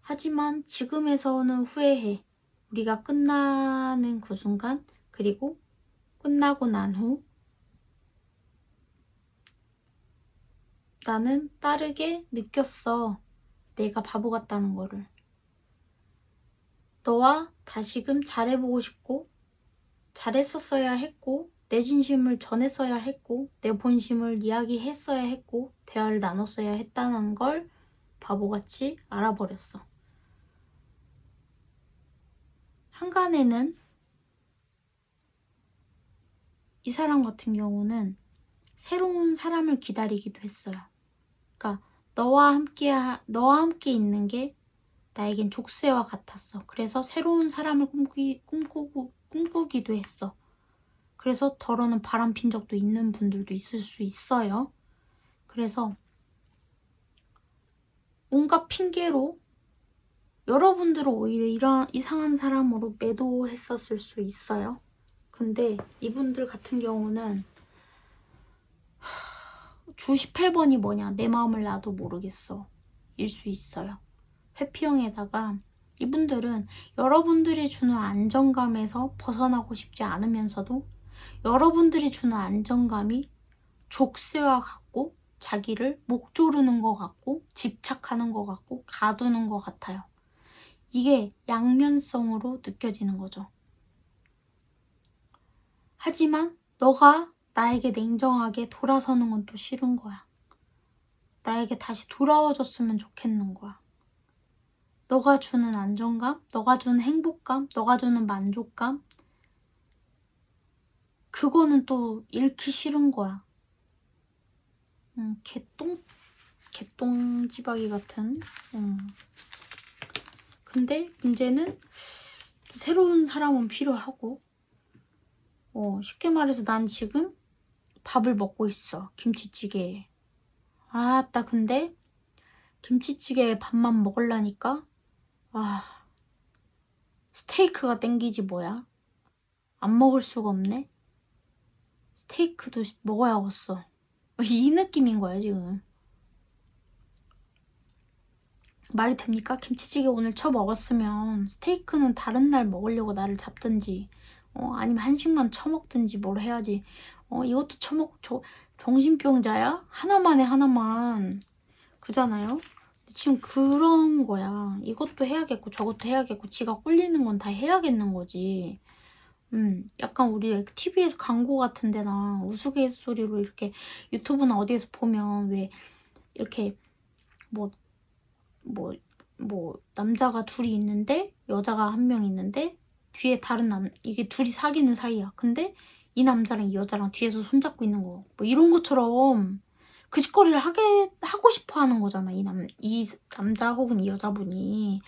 하지만 지금에서는 후회해. 우리가 끝나는 그 순간, 그리고 끝나고 난 후 나는 빠르게 느꼈어. 내가 바보 같다는 거를. 너와 다시금 잘해보고 싶고 잘했었어야 했고 내 진심을 전했어야 했고 내 본심을 이야기했어야 했고 대화를 나눴어야 했다는 걸 바보같이 알아버렸어. 한간에는 이 사람 같은 경우는 새로운 사람을 기다리기도 했어요. 그러니까 너와 함께 있는 게 나에겐 족쇄와 같았어. 그래서 새로운 사람을 꿈꾸기도 했어. 그래서 덜어는 바람핀 적도 있는 분들도 있을 수 있어요. 그래서 온갖 핑계로 여러분들은 오히려 이런 이상한 사람으로 매도했었을 수 있어요. 근데 이분들 같은 경우는 주 18번이 뭐냐, 내 마음을 나도 모르겠어 일 수 있어요. 회피형에다가 이분들은 여러분들이 주는 안정감에서 벗어나고 싶지 않으면서도 여러분들이 주는 안정감이 족쇄와 같고 자기를 목 조르는 것 같고 집착하는 것 같고 가두는 것 같아요. 이게 양면성으로 느껴지는 거죠. 하지만 너가 나에게 냉정하게 돌아서는 건 또 싫은 거야. 나에게 다시 돌아와줬으면 좋겠는 거야. 너가 주는 안정감, 너가 주는 행복감, 너가 주는 만족감, 그거는 또 잃기 싫은 거야. 개똥지박이 같은. 근데 문제는 새로운 사람은 필요하고, 쉽게 말해서 난 지금 밥을 먹고 있어. 김치찌개에. 아따, 근데 김치찌개에 밥만 먹으려니까 스테이크가 땡기지 뭐야. 안 먹을 수가 없네. 스테이크도 먹어야겠어. 이 느낌인 거야 지금. 말이 됩니까? 김치찌개 오늘 처먹었으면 스테이크는 다른 날 먹으려고 나를 잡든지 아니면 한식만 처먹든지 뭘 해야지. 이것도 정신병자야? 하나만 해 하나만. 그잖아요? 지금 그런 거야. 이것도 해야겠고 저것도 해야겠고 지가 꼴리는 건 다 해야겠는 거지. 약간 우리 TV에서 광고 같은 데나 우스갯소리로 이렇게 유튜브나 어디에서 보면 왜 이렇게 뭐 남자가 둘이 있는데 여자가 한 명 있는데 뒤에 다른 이게 둘이 사귀는 사이야. 근데 이 남자랑 이 여자랑 뒤에서 손잡고 있는 거. 뭐 이런 것처럼 그 짓거리를 하고 싶어 하는 거잖아. 이 남자 혹은 이 여자분이.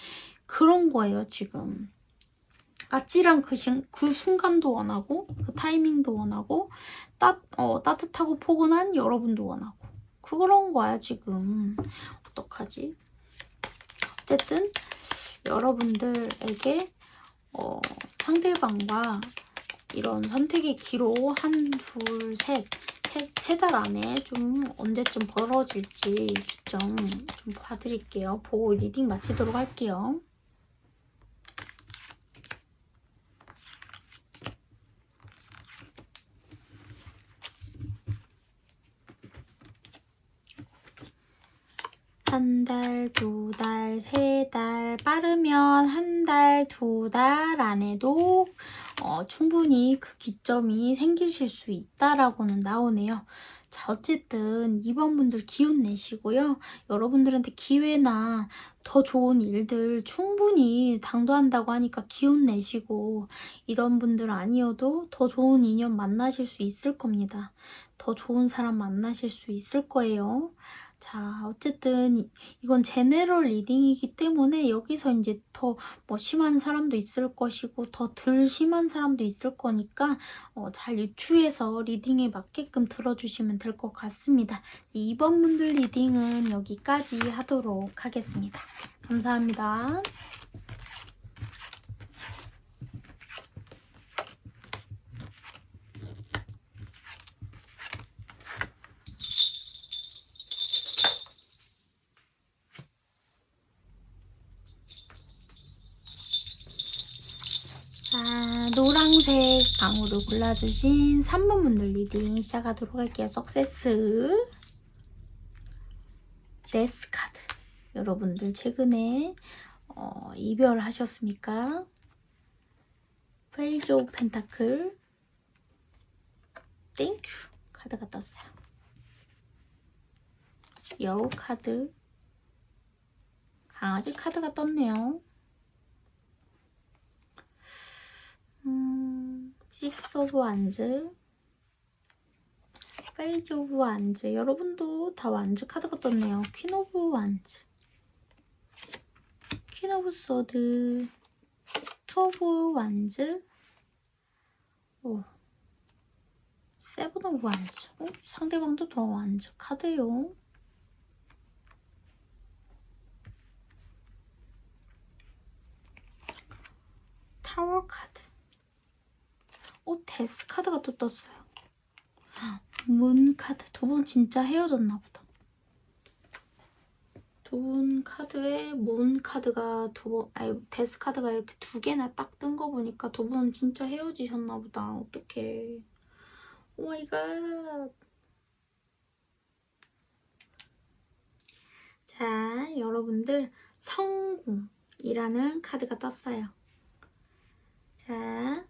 그런 거예요, 지금. 아찔한 그 순간도 원하고, 그 타이밍도 원하고, 따뜻하고 포근한 여러분도 원하고. 그런 거야, 지금. 어떡하지? 어쨌든, 여러분들에게, 상대방과 이런 선택의 기로 세 달 안에 좀 언제쯤 벌어질지 기점 좀 봐드릴게요. 보고 리딩 마치도록 할게요. 한 달, 두 달, 세 달, 빠르면 한 달, 두 달 안에도 충분히 그 기점이 생기실 수 있다라고는 나오네요. 자, 어쨌든 2번 분들 기운 내시고요. 여러분들한테 기회나 더 좋은 일들 충분히 당도한다고 하니까 기운 내시고, 이런 분들 아니어도 더 좋은 인연 만나실 수 있을 겁니다. 더 좋은 사람 만나실 수 있을 거예요. 자, 어쨌든 이건 제네럴 리딩이기 때문에 여기서 이제 더 뭐 심한 사람도 있을 것이고 더 덜 심한 사람도 있을 거니까 잘 유추해서 리딩에 맞게끔 들어주시면 될 것 같습니다. 2번 분들 리딩은 여기까지 하도록 하겠습니다. 감사합니다. 노란색 방으로 골라주신 3번 분들 리딩 시작하도록 할게요. 석세스 데스 카드. 여러분들 최근에 이별하셨습니까? 페이지 오브 펜타클, 땡큐 카드가 떴어요. 여우 카드, 강아지 카드가 떴네요. 식스 오브 완즈, 페이지 오브 완즈. 여러분도 다 완즈 카드가 떴네요. 퀸 오브 완즈, 퀸 오브 소드, 투 오브 완즈, 오, 세븐 오브 완즈. 상대방도 더 완즈 카드요. 타워 카드. 데스 카드가 또 떴어요. 문 카드. 두 분 진짜 헤어졌나 보다. 두 분 카드에 문 카드가 데스 카드가 이렇게 두 개나 딱 뜬 거 보니까 두 분 진짜 헤어지셨나 보다. 어떡해. 오 마이 갓. 자, 여러분들 성공이라는 카드가 떴어요. 자,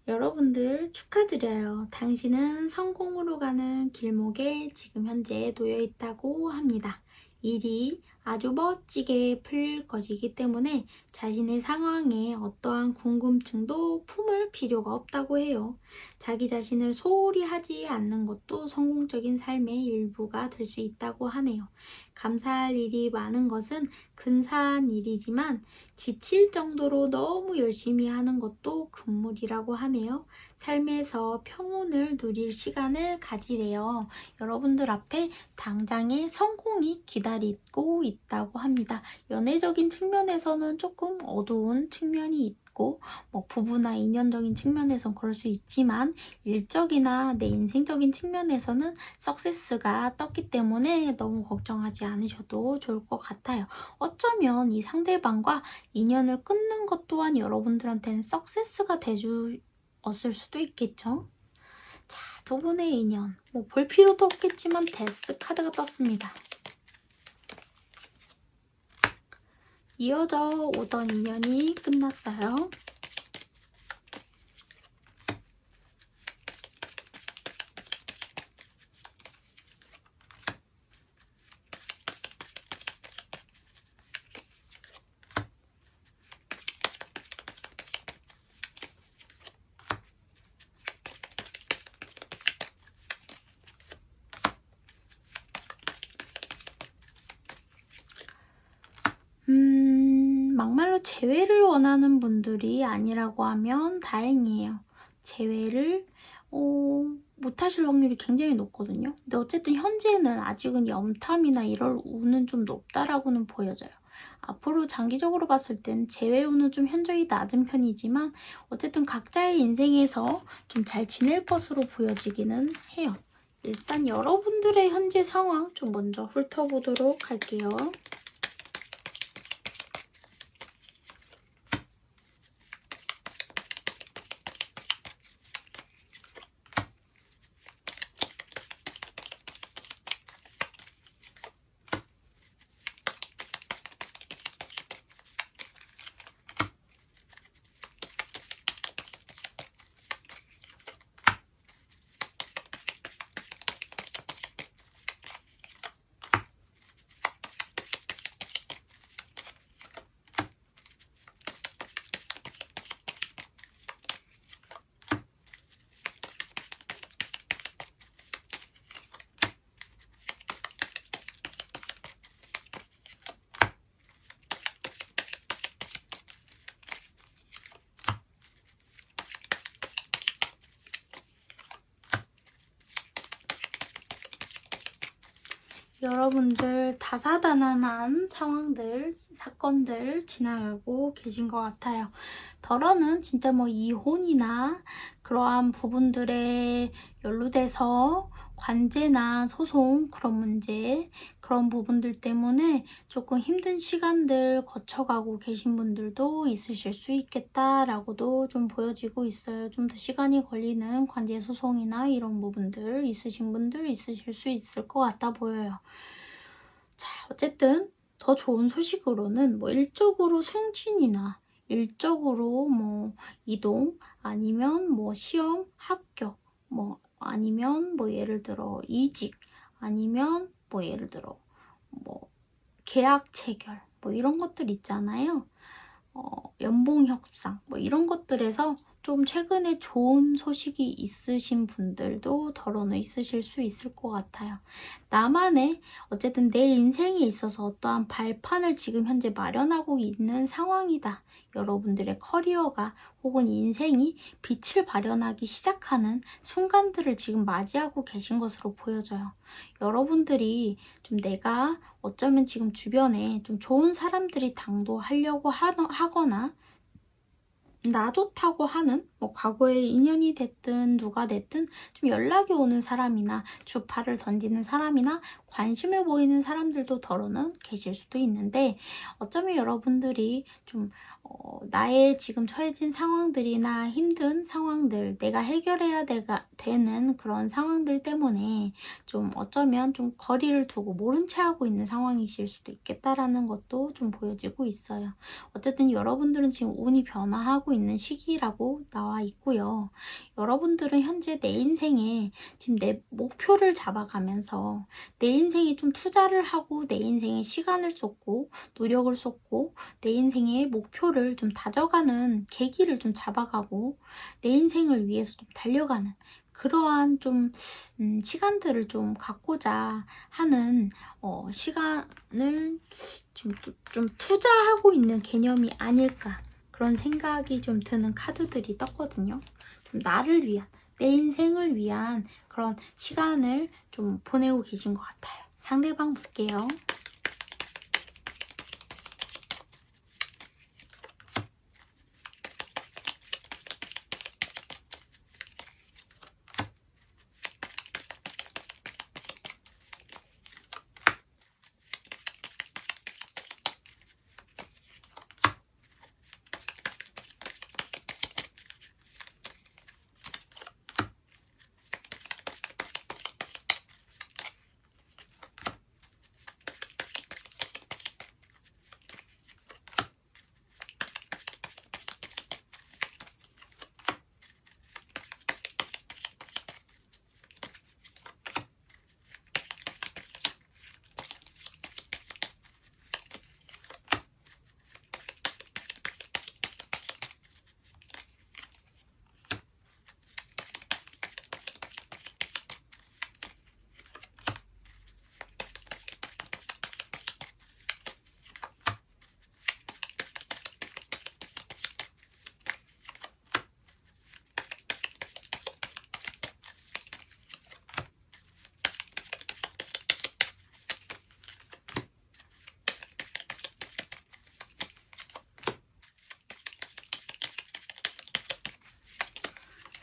여러분들 축하드려요. 당신은 성공으로 가는 길목에 지금 현재 놓여 있다고 합니다. 일이 아주 멋지게 풀릴 것이기 때문에 자신의 상황에 어떠한 궁금증도 품을 필요가 없다고 해요. 자기 자신을 소홀히 하지 않는 것도 성공적인 삶의 일부가 될 수 있다고 하네요. 감사할 일이 많은 것은 근사한 일이지만 지칠 정도로 너무 열심히 하는 것도 금물이라고 하네요. 삶에서 평온을 누릴 시간을 가지래요. 여러분들 앞에 당장의 성공이 기다리고 있다고 합니다. 연애적인 측면에서는 조금 어두운 측면이 있고 부부나 인연적인 측면에서는 그럴 수 있지만 일적이나 내 인생적인 측면에서는 석세스가 떴기 때문에 너무 걱정하지 않으셔도 좋을 것 같아요. 어쩌면 이 상대방과 인연을 끊는 것 또한 여러분들한테는 석세스가 되주었을 수도 있겠죠. 자, 두 분의 인연 볼 필요도 없겠지만 데스 카드가 떴습니다. 이어져 오던 인연이 끝났어요. 막말로 재회를 원하는 분들이 아니라고 하면 다행이에요. 재회를 못하실 확률이 굉장히 높거든요. 근데 어쨌든 현재는 아직은 염탐이나 이럴 운은 좀 높다라고는 보여져요. 앞으로 장기적으로 봤을 땐 재회 운은 좀 현저히 낮은 편이지만 어쨌든 각자의 인생에서 좀 잘 지낼 것으로 보여지기는 해요. 일단 여러분들의 현재 상황 좀 먼저 훑어보도록 할게요. 여러분들 다사다난한 상황들, 사건들 지나가고 계신 것 같아요. 덜어는 진짜 이혼이나 그러한 부분들에 연루돼서 관제나 소송 그런 문제, 그런 부분들 때문에 조금 힘든 시간들 거쳐가고 계신 분들도 있으실 수 있겠다라고도 좀 보여지고 있어요. 좀 더 시간이 걸리는 관제 소송이나 이런 부분들 있으신 분들 있으실 수 있을 것 같아 보여요. 자, 어쨌든 더 좋은 소식으로는 일적으로 승진이나 일적으로 이동 아니면 시험 합격 아니면 뭐 예를 들어 이직, 아니면 뭐 예를 들어 뭐 계약 체결, 뭐 이런 것들 있잖아요. 연봉 협상, 뭐 이런 것들에서 좀 최근에 좋은 소식이 있으신 분들도 덜어는 있으실 수 있을 것 같아요. 나만의 어쨌든 내 인생에 있어서 어떠한 발판을 지금 현재 마련하고 있는 상황이다. 여러분들의 커리어가 혹은 인생이 빛을 발현하기 시작하는 순간들을 지금 맞이하고 계신 것으로 보여져요. 여러분들이 좀 내가 어쩌면 지금 주변에 좀 좋은 사람들이 당도하려고 하거나 나 좋다고 하는 뭐 과거의 인연이 됐든 누가 됐든 좀 연락이 오는 사람이나 주파를 던지는 사람이나 관심을 보이는 사람들도 덜어는 계실 수도 있는데 어쩌면 여러분들이 좀 나의 지금 처해진 상황들이나 힘든 상황들, 내가 해결해야 되는 그런 상황들 때문에 좀 어쩌면 좀 거리를 두고 모른 채 하고 있는 상황이실 수도 있겠다라는 것도 좀 보여지고 있어요. 어쨌든 여러분들은 지금 운이 변화하고 있는 시기라고 나와 있고요. 여러분들은 현재 내 인생에 지금 내 목표를 잡아가면서 내 인생에 좀 투자를 하고 내 인생에 시간을 쏟고 노력을 쏟고 내 인생의 목표를 좀 다져가는 계기를 좀 잡아가고 내 인생을 위해서 좀 달려가는 그러한 좀 시간들을 좀 갖고자 하는 시간을 좀 투자하고 있는 개념이 아닐까 그런 생각이 좀 드는 카드들이 떴거든요. 좀 나를 위한 내 인생을 위한 그런 시간을 좀 보내고 계신 것 같아요. 상대방 볼게요.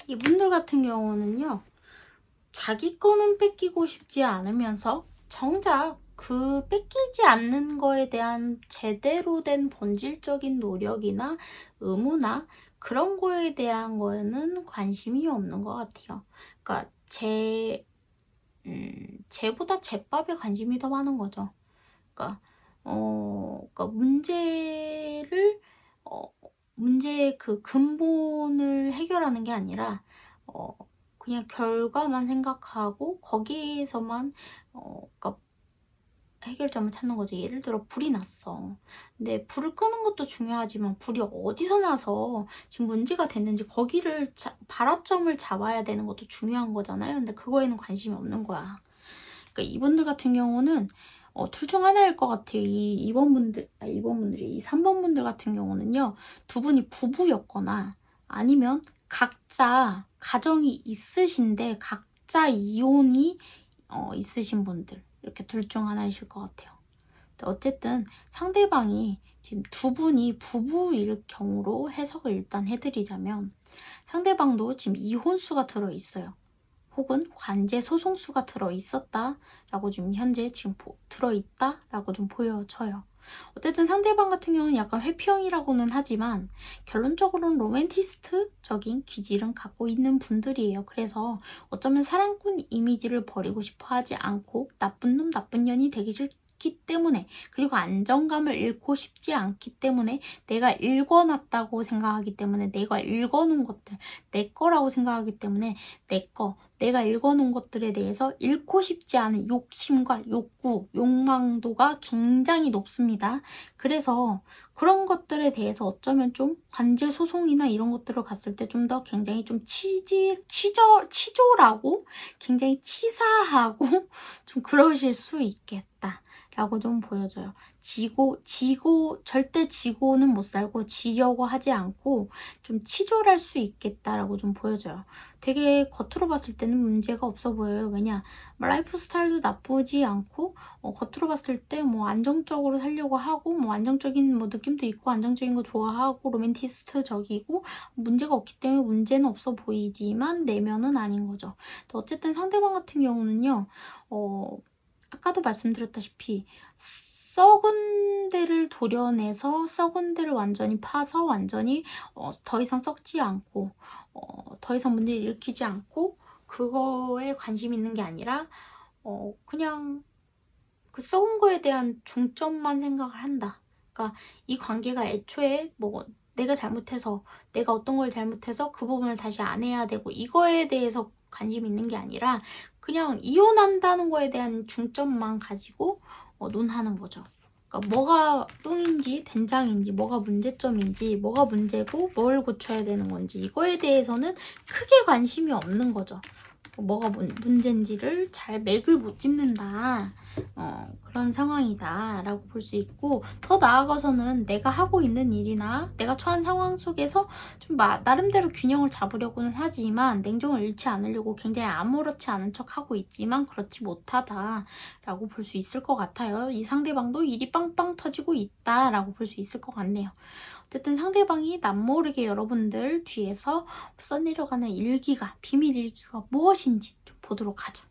이분들 같은 경우는요. 자기 거는 뺏기고 싶지 않으면서 정작 그 뺏기지 않는 거에 대한 제대로 된 본질적인 노력이나 의무나 그런 거에 대한 거에는 관심이 없는 것 같아요. 그러니까 쟤보다 쟤밥에 관심이 더 많은 거죠. 그러니까 문제의 그 근본을 해결하는 게 아니라 그냥 결과만 생각하고 거기에서만 그러니까 해결점을 찾는 거죠. 예를 들어 불이 났어. 근데 불을 끄는 것도 중요하지만 불이 어디서 나서 지금 문제가 됐는지 거기를 발화점을 잡아야 되는 것도 중요한 거잖아요. 근데 그거에는 관심이 없는 거야. 그러니까 이분들 같은 경우는 둘 중 하나일 것 같아요. 이 3번 분들 같은 경우는요. 두 분이 부부였거나 아니면 각자 가정이 있으신데 각자 이혼이 있으신 분들. 이렇게 둘 중 하나이실 것 같아요. 어쨌든 상대방이 지금 두 분이 부부일 경우로 해석을 일단 해드리자면 상대방도 지금 이혼수가 들어있어요. 혹은 관제 소송수가 들어있었다라고 지금 현재 들어있다라고 좀 보여져요. 어쨌든 상대방 같은 경우는 약간 회피형이라고는 하지만 결론적으로는 로맨티스트적인 기질은 갖고 있는 분들이에요. 그래서 어쩌면 사랑꾼 이미지를 버리고 싶어 하지 않고 나쁜 놈 나쁜 년이 되기 않기 때문에, 그리고 안정감을 잃고 싶지 않기 때문에, 내가 읽어놨다고 생각하기 때문에, 내가 읽어놓은 것들 내 거라고 생각하기 때문에 내가 읽어놓은 것들에 대해서 잃고 싶지 않은 욕심과 욕구, 욕망도가 굉장히 높습니다. 그래서 그런 것들에 대해서 어쩌면 좀 관제 소송이나 이런 것들을 갔을 때 좀 더 굉장히 좀 치졸하고 굉장히 치사하고 좀 그러실 수 있겠다 라고 좀 보여져요. 절대 지고는 못 살고 지려고 하지 않고 좀 치졸할 수 있겠다라고 좀 보여져요. 되게 겉으로 봤을 때는 문제가 없어 보여요. 왜냐, 라이프 스타일도 나쁘지 않고 겉으로 봤을 때 뭐 안정적으로 살려고 하고 뭐 안정적인 뭐 느낌도 있고 안정적인 거 좋아하고 로맨티스트적이고 문제가 없기 때문에 문제는 없어 보이지만 내면은 아닌 거죠. 또 어쨌든 상대방 같은 경우는요. 아까도 말씀드렸다시피 썩은 데를 도려내서 썩은 데를 완전히 파서 완전히 더 이상 썩지 않고 더 이상 문제를 일으키지 않고 그거에 관심 있는 게 아니라 그냥 그 썩은 거에 대한 중점만 생각을 한다. 그러니까 이 관계가 애초에 뭐 내가 잘못해서 내가 어떤 걸 잘못해서 그 부분을 다시 안 해야 되고 이거에 대해서 관심 있는 게 아니라 그냥 이혼한다는 거에 대한 중점만 가지고 논하는 거죠. 그러니까 뭐가 똥인지 된장인지 뭐가 문제점인지 뭐가 문제고 뭘 고쳐야 되는 건지 이거에 대해서는 크게 관심이 없는 거죠. 뭐가 문제인지를 잘 맥을 못 짚는다. 그런 상황이다 라고 볼 수 있고, 더 나아가서는 내가 하고 있는 일이나 내가 처한 상황 속에서 좀 나름대로 균형을 잡으려고는 하지만 냉정을 잃지 않으려고 굉장히 아무렇지 않은 척 하고 있지만 그렇지 못하다 라고 볼 수 있을 것 같아요. 이 상대방도 일이 빵빵 터지고 있다 라고 볼 수 있을 것 같네요. 어쨌든 상대방이 남모르게 여러분들 뒤에서 써내려가는 일기가, 비밀 일기가 무엇인지 좀 보도록 하죠.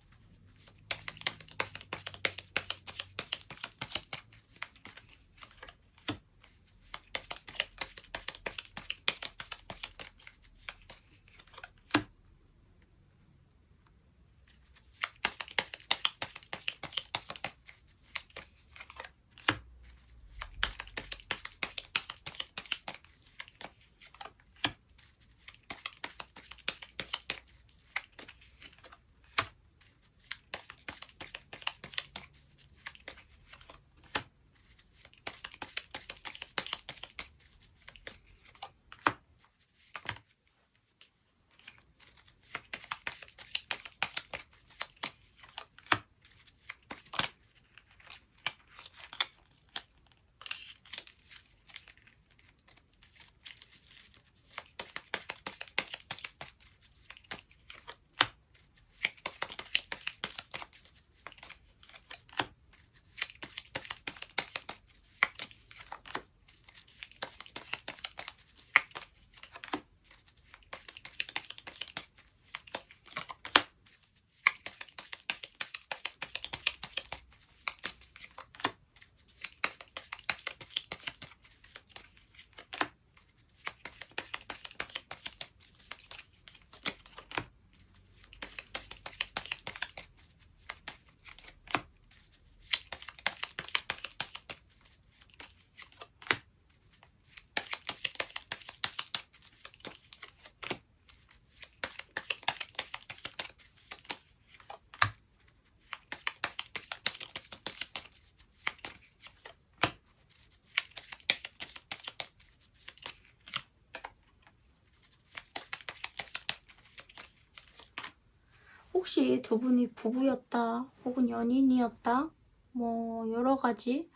혹시 두 분이 부부였다 혹은 연인이었다 뭐 여러 가지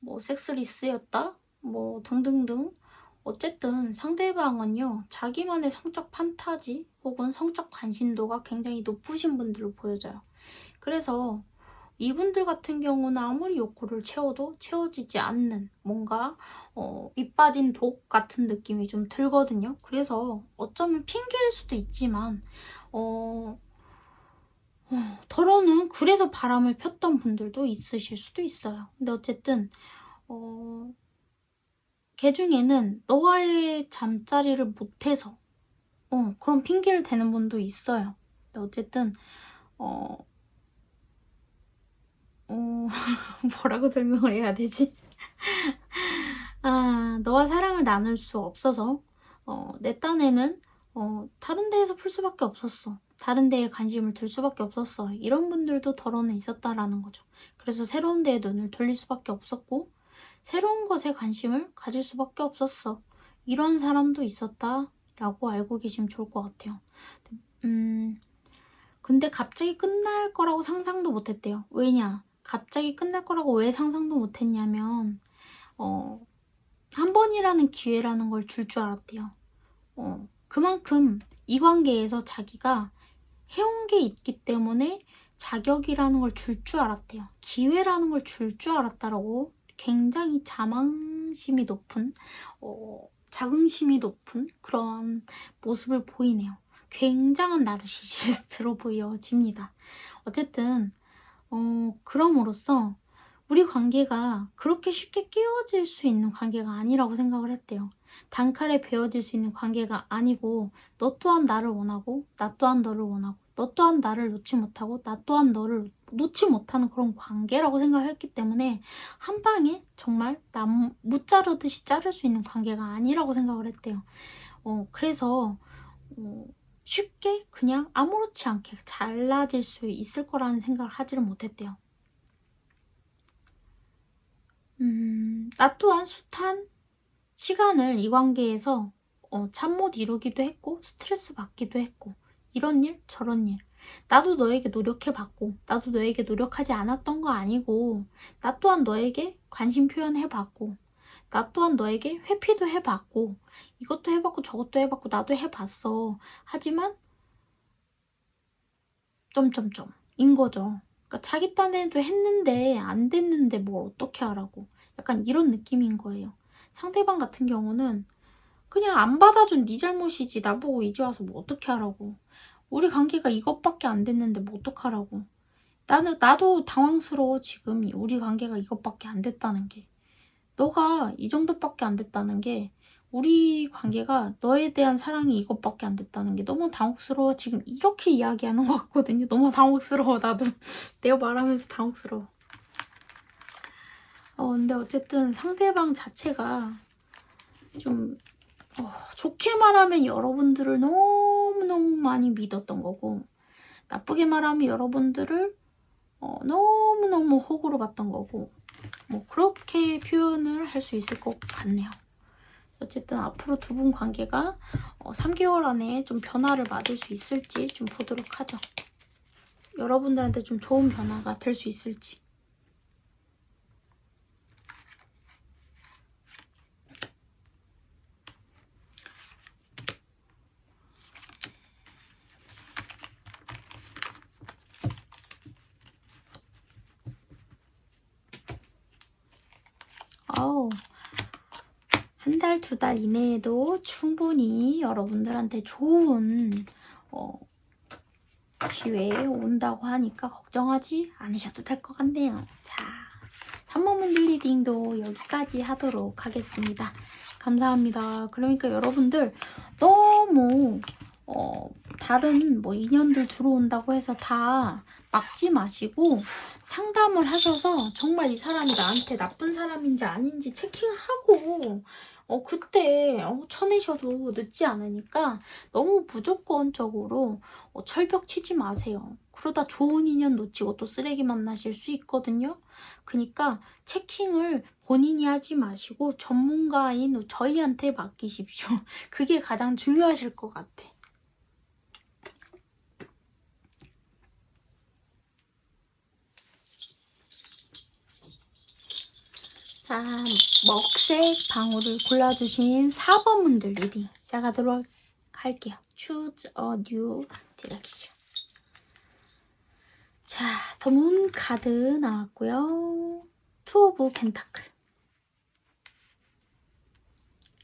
뭐 섹스리스였다 뭐 등등등 어쨌든 상대방은요 자기만의 성적 판타지 혹은 성적 관심도가 굉장히 높으신 분들로 보여져요. 그래서 이분들 같은 경우는 아무리 욕구를 채워도 채워지지 않는 뭔가 밑 빠진 독 같은 느낌이 좀 들거든요. 그래서 어쩌면 핑계일 수도 있지만 더러는 그래서 바람을 폈던 분들도 있으실 수도 있어요. 근데 어쨌든 걔 중에는 너와의 잠자리를 못해서 그런 핑계를 대는 분도 있어요. 근데 어쨌든 뭐라고 설명을 해야 되지? 너와 사랑을 나눌 수 없어서 내 딴에는 다른 데에서 풀 수밖에 없었어. 다른 데에 관심을 둘 수밖에 없었어. 이런 분들도 덜어는 있었다라는 거죠. 그래서 새로운 데에 눈을 돌릴 수밖에 없었고 새로운 것에 관심을 가질 수밖에 없었어. 이런 사람도 있었다라고 알고 계시면 좋을 것 같아요. 근데 갑자기 끝날 거라고 상상도 못했대요. 왜냐? 갑자기 끝날 거라고 왜 상상도 못했냐면 한 번이라는 기회라는 걸 줄 줄 알았대요. 그만큼 이 관계에서 자기가 해온 게 있기 때문에 자격이라는 걸 줄 줄 알았대요. 기회라는 걸 줄 줄 알았다라고 굉장히 자망심이 높은, 자긍심이 높은 그런 모습을 보이네요. 굉장한 나르시시스트로 보여집니다. 어쨌든 그럼으로써 우리 관계가 그렇게 쉽게 깨어질 수 있는 관계가 아니라고 생각을 했대요. 단칼에 베어질 수 있는 관계가 아니고 너 또한 나를 원하고 나 또한 너를 원하고 너 또한 나를 놓지 못하고 나 또한 너를 놓지 못하는 그런 관계라고 생각을 했기 때문에 한 방에 정말 나무 자르듯이 자를 수 있는 관계가 아니라고 생각을 했대요. 그래서 쉽게 그냥 아무렇지 않게 잘라질 수 있을 거라는 생각을 하지를 못했대요. 나 또한 숱한 시간을 이 관계에서 잠 못 이루기도 했고 스트레스 받기도 했고 이런 일 저런 일 나도 너에게 노력해봤고 나도 너에게 노력하지 않았던 거 아니고 나 또한 너에게 관심 표현해봤고 나 또한 너에게 회피도 해봤고 이것도 해봤고 저것도 해봤고 나도 해봤어. 하지만 인 거죠. 그러니까 자기 딴에도 했는데 안 됐는데 뭘 어떻게 하라고 약간 이런 느낌인 거예요. 상대방 같은 경우는 그냥 안 받아준 네 잘못이지 나보고 이제 와서 뭐 어떻게 하라고 우리 관계가 이것밖에 안 됐는데 뭐 어떡하라고 나도 당황스러워 지금 우리 관계가 이것밖에 안 됐다는 게 너가 이 정도밖에 안 됐다는 게 우리 관계가 너에 대한 사랑이 이것밖에 안 됐다는 게 너무 당혹스러워. 지금 이렇게 이야기하는 것 같거든요. 너무 당혹스러워. 나도 내가 말하면서 당혹스러워. 근데 어쨌든 상대방 자체가 좀 좋게 말하면 여러분들을 너무너무 많이 믿었던 거고 나쁘게 말하면 여러분들을 너무너무 호구로 봤던 거고 뭐 그렇게 표현을 할 수 있을 것 같네요. 어쨌든 앞으로 두 분 관계가 3개월 안에 좀 변화를 맞을 수 있을지 좀 보도록 하죠. 여러분들한테 좀 좋은 변화가 될 수 있을지. 한 달, 두 달 이내에도 충분히 여러분들한테 좋은 기회 온다고 하니까 걱정하지 않으셔도 될 것 같네요. 자, 3번 문들 리딩도 여기까지 하도록 하겠습니다. 감사합니다. 그러니까 여러분들 너무 다른 뭐 인연들 들어온다고 해서 다 막지 마시고 상담을 하셔서 정말 이 사람이 나한테 나쁜 사람인지 아닌지 체킹하고 그때 쳐내셔도 늦지 않으니까 너무 무조건적으로 철벽 치지 마세요. 그러다 좋은 인연 놓치고 또 쓰레기 만나실 수 있거든요. 그러니까 체킹을 본인이 하지 마시고 전문가인 저희한테 맡기십시오. 그게 가장 중요하실 것 같아. 자, 먹색 방울을 골라주신 4번 분들 리딩 시작하도록 할게요. Choose a new direction. 자, 더 문 카드 나왔고요. 투 오브 펜타클,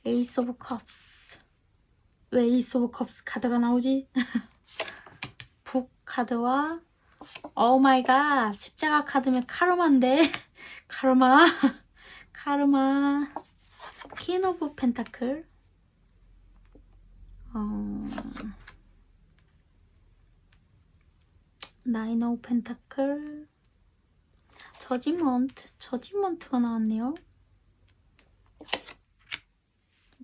에이스 오브 컵스. 왜 에이스 오브 컵스 카드가 나오지? 북 카드와 오 마이 갓, 십자가 카드면 카르마인데 카르마 퀸 오브 펜타클, 나인 오브 펜타클. 저지먼트가 나왔네요.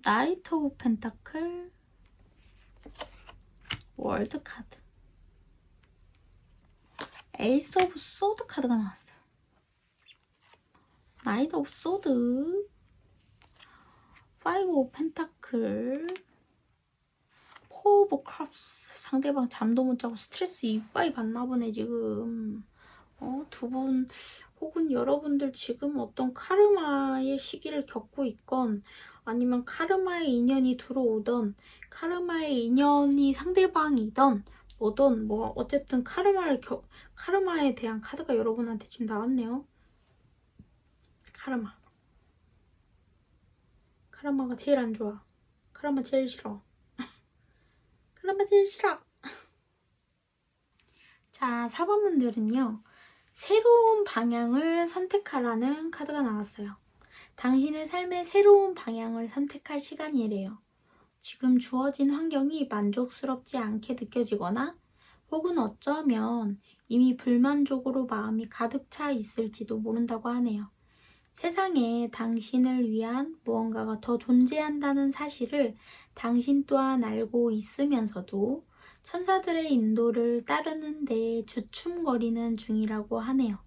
나이트 오브 펜타클, 월드 카드, 에이스 오브 소드 카드가 나왔어요. 나이트 오브 소드, 파이브 오브 펜타클, 포 오브 컵스. 상대방 잠도 못 자고 스트레스 이빠이 받나 보네 지금. 두 분 혹은 여러분들 지금 어떤 카르마의 시기를 겪고 있건 아니면 카르마의 인연이 들어오던 카르마의 인연이 상대방이던 뭐든 뭐 어쨌든 카르마에 대한 카드가 여러분한테 지금 나왔네요. 카르마가 제일 안 좋아. 카르마 제일 싫어. 카르마 제일 싫어. 자, 4번 분들은요. 새로운 방향을 선택하라는 카드가 나왔어요. 당신의 삶의 새로운 방향을 선택할 시간이래요. 지금 주어진 환경이 만족스럽지 않게 느껴지거나 혹은 어쩌면 이미 불만족으로 마음이 가득 차 있을지도 모른다고 하네요. 세상에 당신을 위한 무언가가 더 존재한다는 사실을 당신 또한 알고 있으면서도 천사들의 인도를 따르는데 주춤거리는 중이라고 하네요.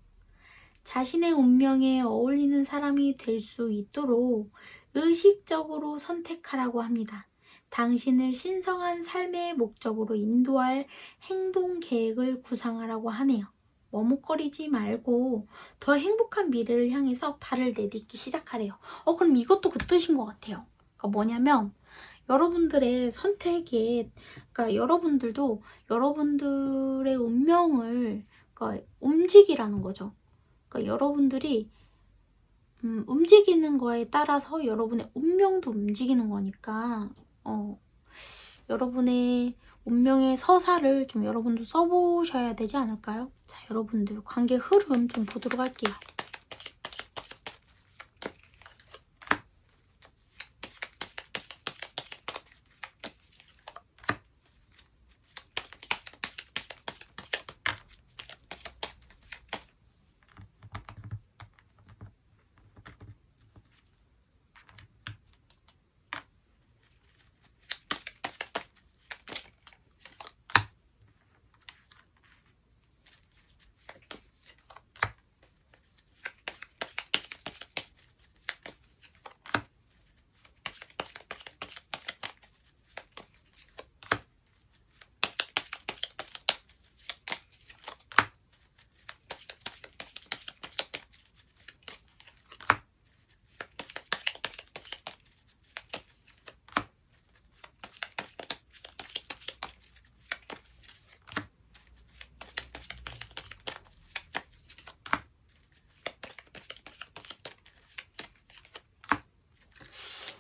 자신의 운명에 어울리는 사람이 될 수 있도록 의식적으로 선택하라고 합니다. 당신을 신성한 삶의 목적으로 인도할 행동 계획을 구상하라고 하네요. 머뭇거리지 말고 더 행복한 미래를 향해서 발을 내딛기 시작하래요. 그럼 이것도 그 뜻인 것 같아요. 그러니까 뭐냐면 여러분들의 선택에, 그러니까 여러분들도 여러분들의 운명을 그러니까 움직이라는 거죠. 그러니까 여러분들이 움직이는 거에 따라서 여러분의 운명도 움직이는 거니까 여러분의 운명의 서사를 좀 여러분도 써보셔야 되지 않을까요? 자, 여러분들 관계 흐름 좀 보도록 할게요.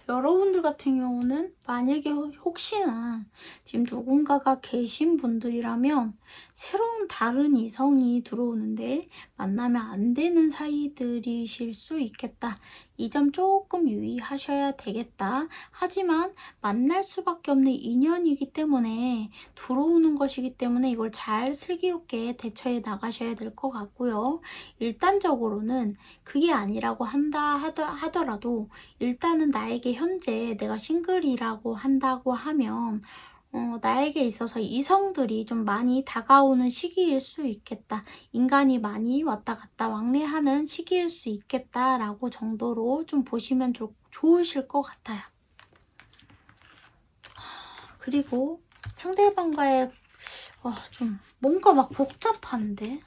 여러분들 같은 경우는 만약에 혹시나 지금 누군가가 계신 분들이라면 새로운 다른 이성이 들어오는데 만나면 안 되는 사이들이실 수 있겠다. 이 점 조금 유의하셔야 되겠다. 하지만 만날 수밖에 없는 인연이기 때문에 들어오는 것이기 때문에 이걸 잘 슬기롭게 대처해 나가셔야 될 것 같고요. 일단적으로는 그게 아니라고 하더라도 일단은 나에게 현재 내가 싱글이라고 한다고 하면 나에게 있어서 이성들이 좀 많이 다가오는 시기일 수 있겠다. 인간이 많이 왔다 갔다 왕래하는 시기일 수 있겠다라고 정도로 좀 보시면 좋으실 것 같아요. 그리고 상대방과의 좀 뭔가 막 복잡한데?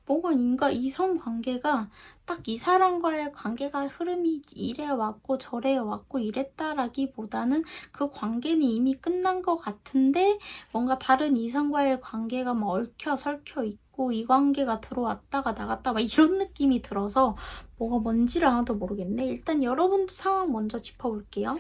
뭔가 이성 관계가 딱 이 사람과의 관계가 흐름이 이래 왔고 저래 왔고 이랬다라기보다는 그 관계는 이미 끝난 것 같은데 뭔가 다른 이성과의 관계가 막 얽혀 설켜 있고 이 관계가 들어왔다가 나갔다 막 이런 느낌이 들어서 뭐가 뭔지를 하나도 모르겠네. 일단 여러분도 상황 먼저 짚어볼게요.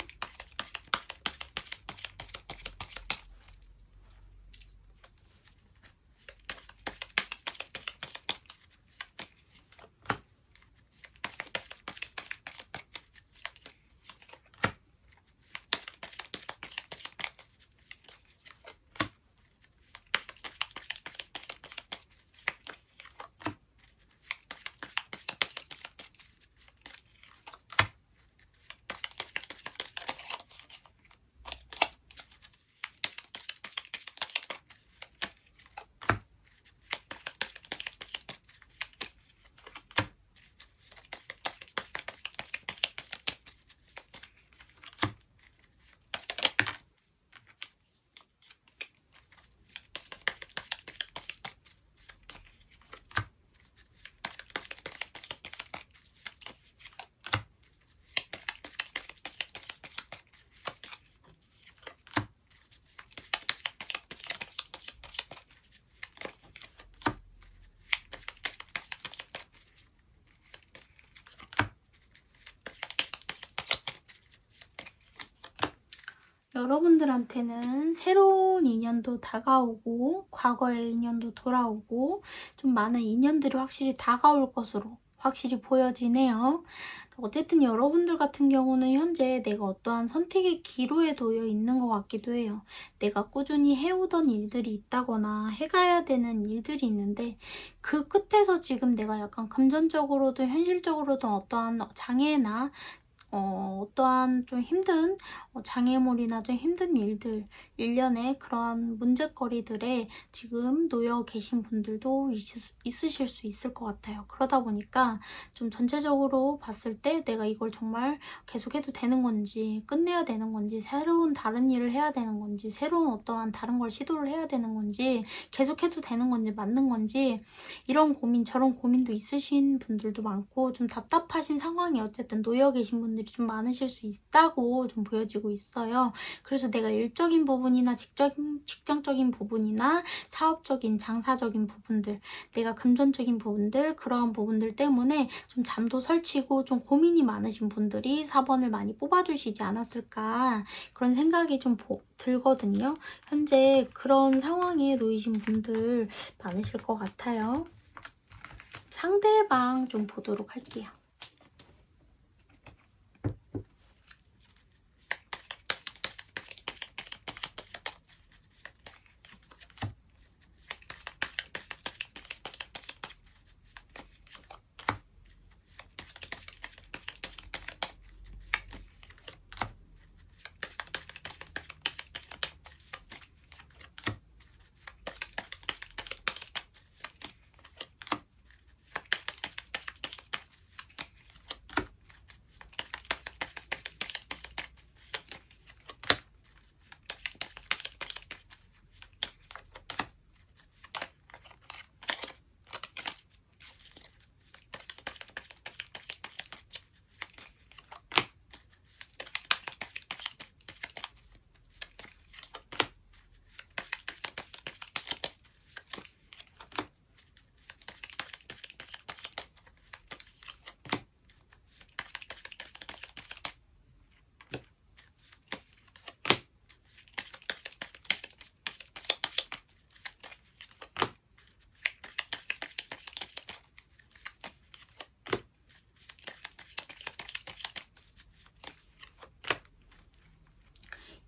여러분들한테는 새로운 인연도 다가오고 과거의 인연도 돌아오고 좀 많은 인연들이 확실히 다가올 것으로 확실히 보여지네요. 어쨌든 여러분들 같은 경우는 현재 내가 어떠한 선택의 기로에 놓여 있는 것 같기도 해요. 내가 꾸준히 해오던 일들이 있다거나 해가야 되는 일들이 있는데 그 끝에서 지금 내가 약간 금전적으로도 현실적으로도 어떠한 장애나 어떠한 좀 힘든 장애물이나 좀 힘든 일들, 일련의 그러한 문제거리들에 지금 놓여 계신 분들도 있으실 수 있을 것 같아요. 그러다 보니까 좀 전체적으로 봤을 때 내가 이걸 정말 계속해도 되는 건지, 끝내야 되는 건지, 새로운 다른 일을 해야 되는 건지, 새로운 어떠한 다른 걸 시도를 해야 되는 건지, 계속해도 되는 건지, 맞는 건지, 이런 고민, 저런 고민도 있으신 분들도 많고, 좀 답답하신 상황에 어쨌든 놓여 계신 분들이 좀 많으실 수 있다고 좀 보여지고 있어요. 그래서 내가 일적인 부분이나 직장적인 부분이나 사업적인, 장사적인 부분들, 내가 금전적인 부분들, 그러한 부분들 때문에 좀 잠도 설치고 좀 고민이 많으신 분들이 4번을 많이 뽑아주시지 않았을까 그런 생각이 좀 들거든요. 현재 그런 상황에 놓이신 분들 많으실 것 같아요. 상대방 좀 보도록 할게요.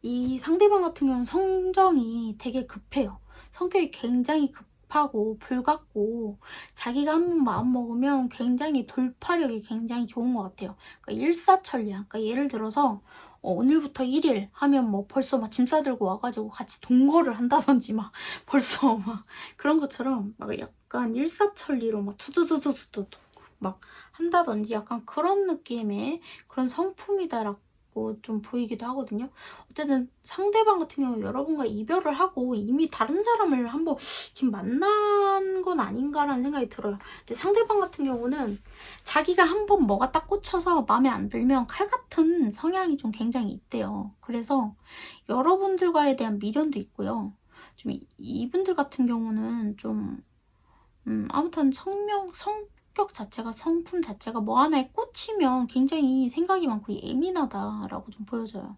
이 상대방 같은 경우는 성정이 되게 급해요. 성격이 굉장히 급하고 불같고 자기가 한번 마음먹으면 굉장히 돌파력이 굉장히 좋은 것 같아요. 그러니까 일사천리야. 그러니까 예를 들어서 오늘부터 1일 하면 뭐 벌써 막 짐 싸들고 와가지고 같이 동거를 한다든지 막 벌써 막 그런 것처럼 막 약간 일사천리로 막 투두두두두두 막 한다든지 약간 그런 느낌의 그런 성품이다라고 좀 보이기도 하거든요. 어쨌든 상대방 같은 경우 여러분과 이별을 하고 이미 다른 사람을 한번 지금 만난 건 아닌가라는 생각이 들어요. 근데 상대방 같은 경우는 자기가 한번 뭐가 딱 꽂혀서 마음에 안 들면 칼 같은 성향이 좀 굉장히 있대요. 그래서 여러분들과에 대한 미련도 있고요. 좀 이분들 같은 경우는 좀 아무튼 성격 자체가, 성품 자체가 뭐 하나에 꽂히면 굉장히 생각이 많고 예민하다라고 좀 보여져요.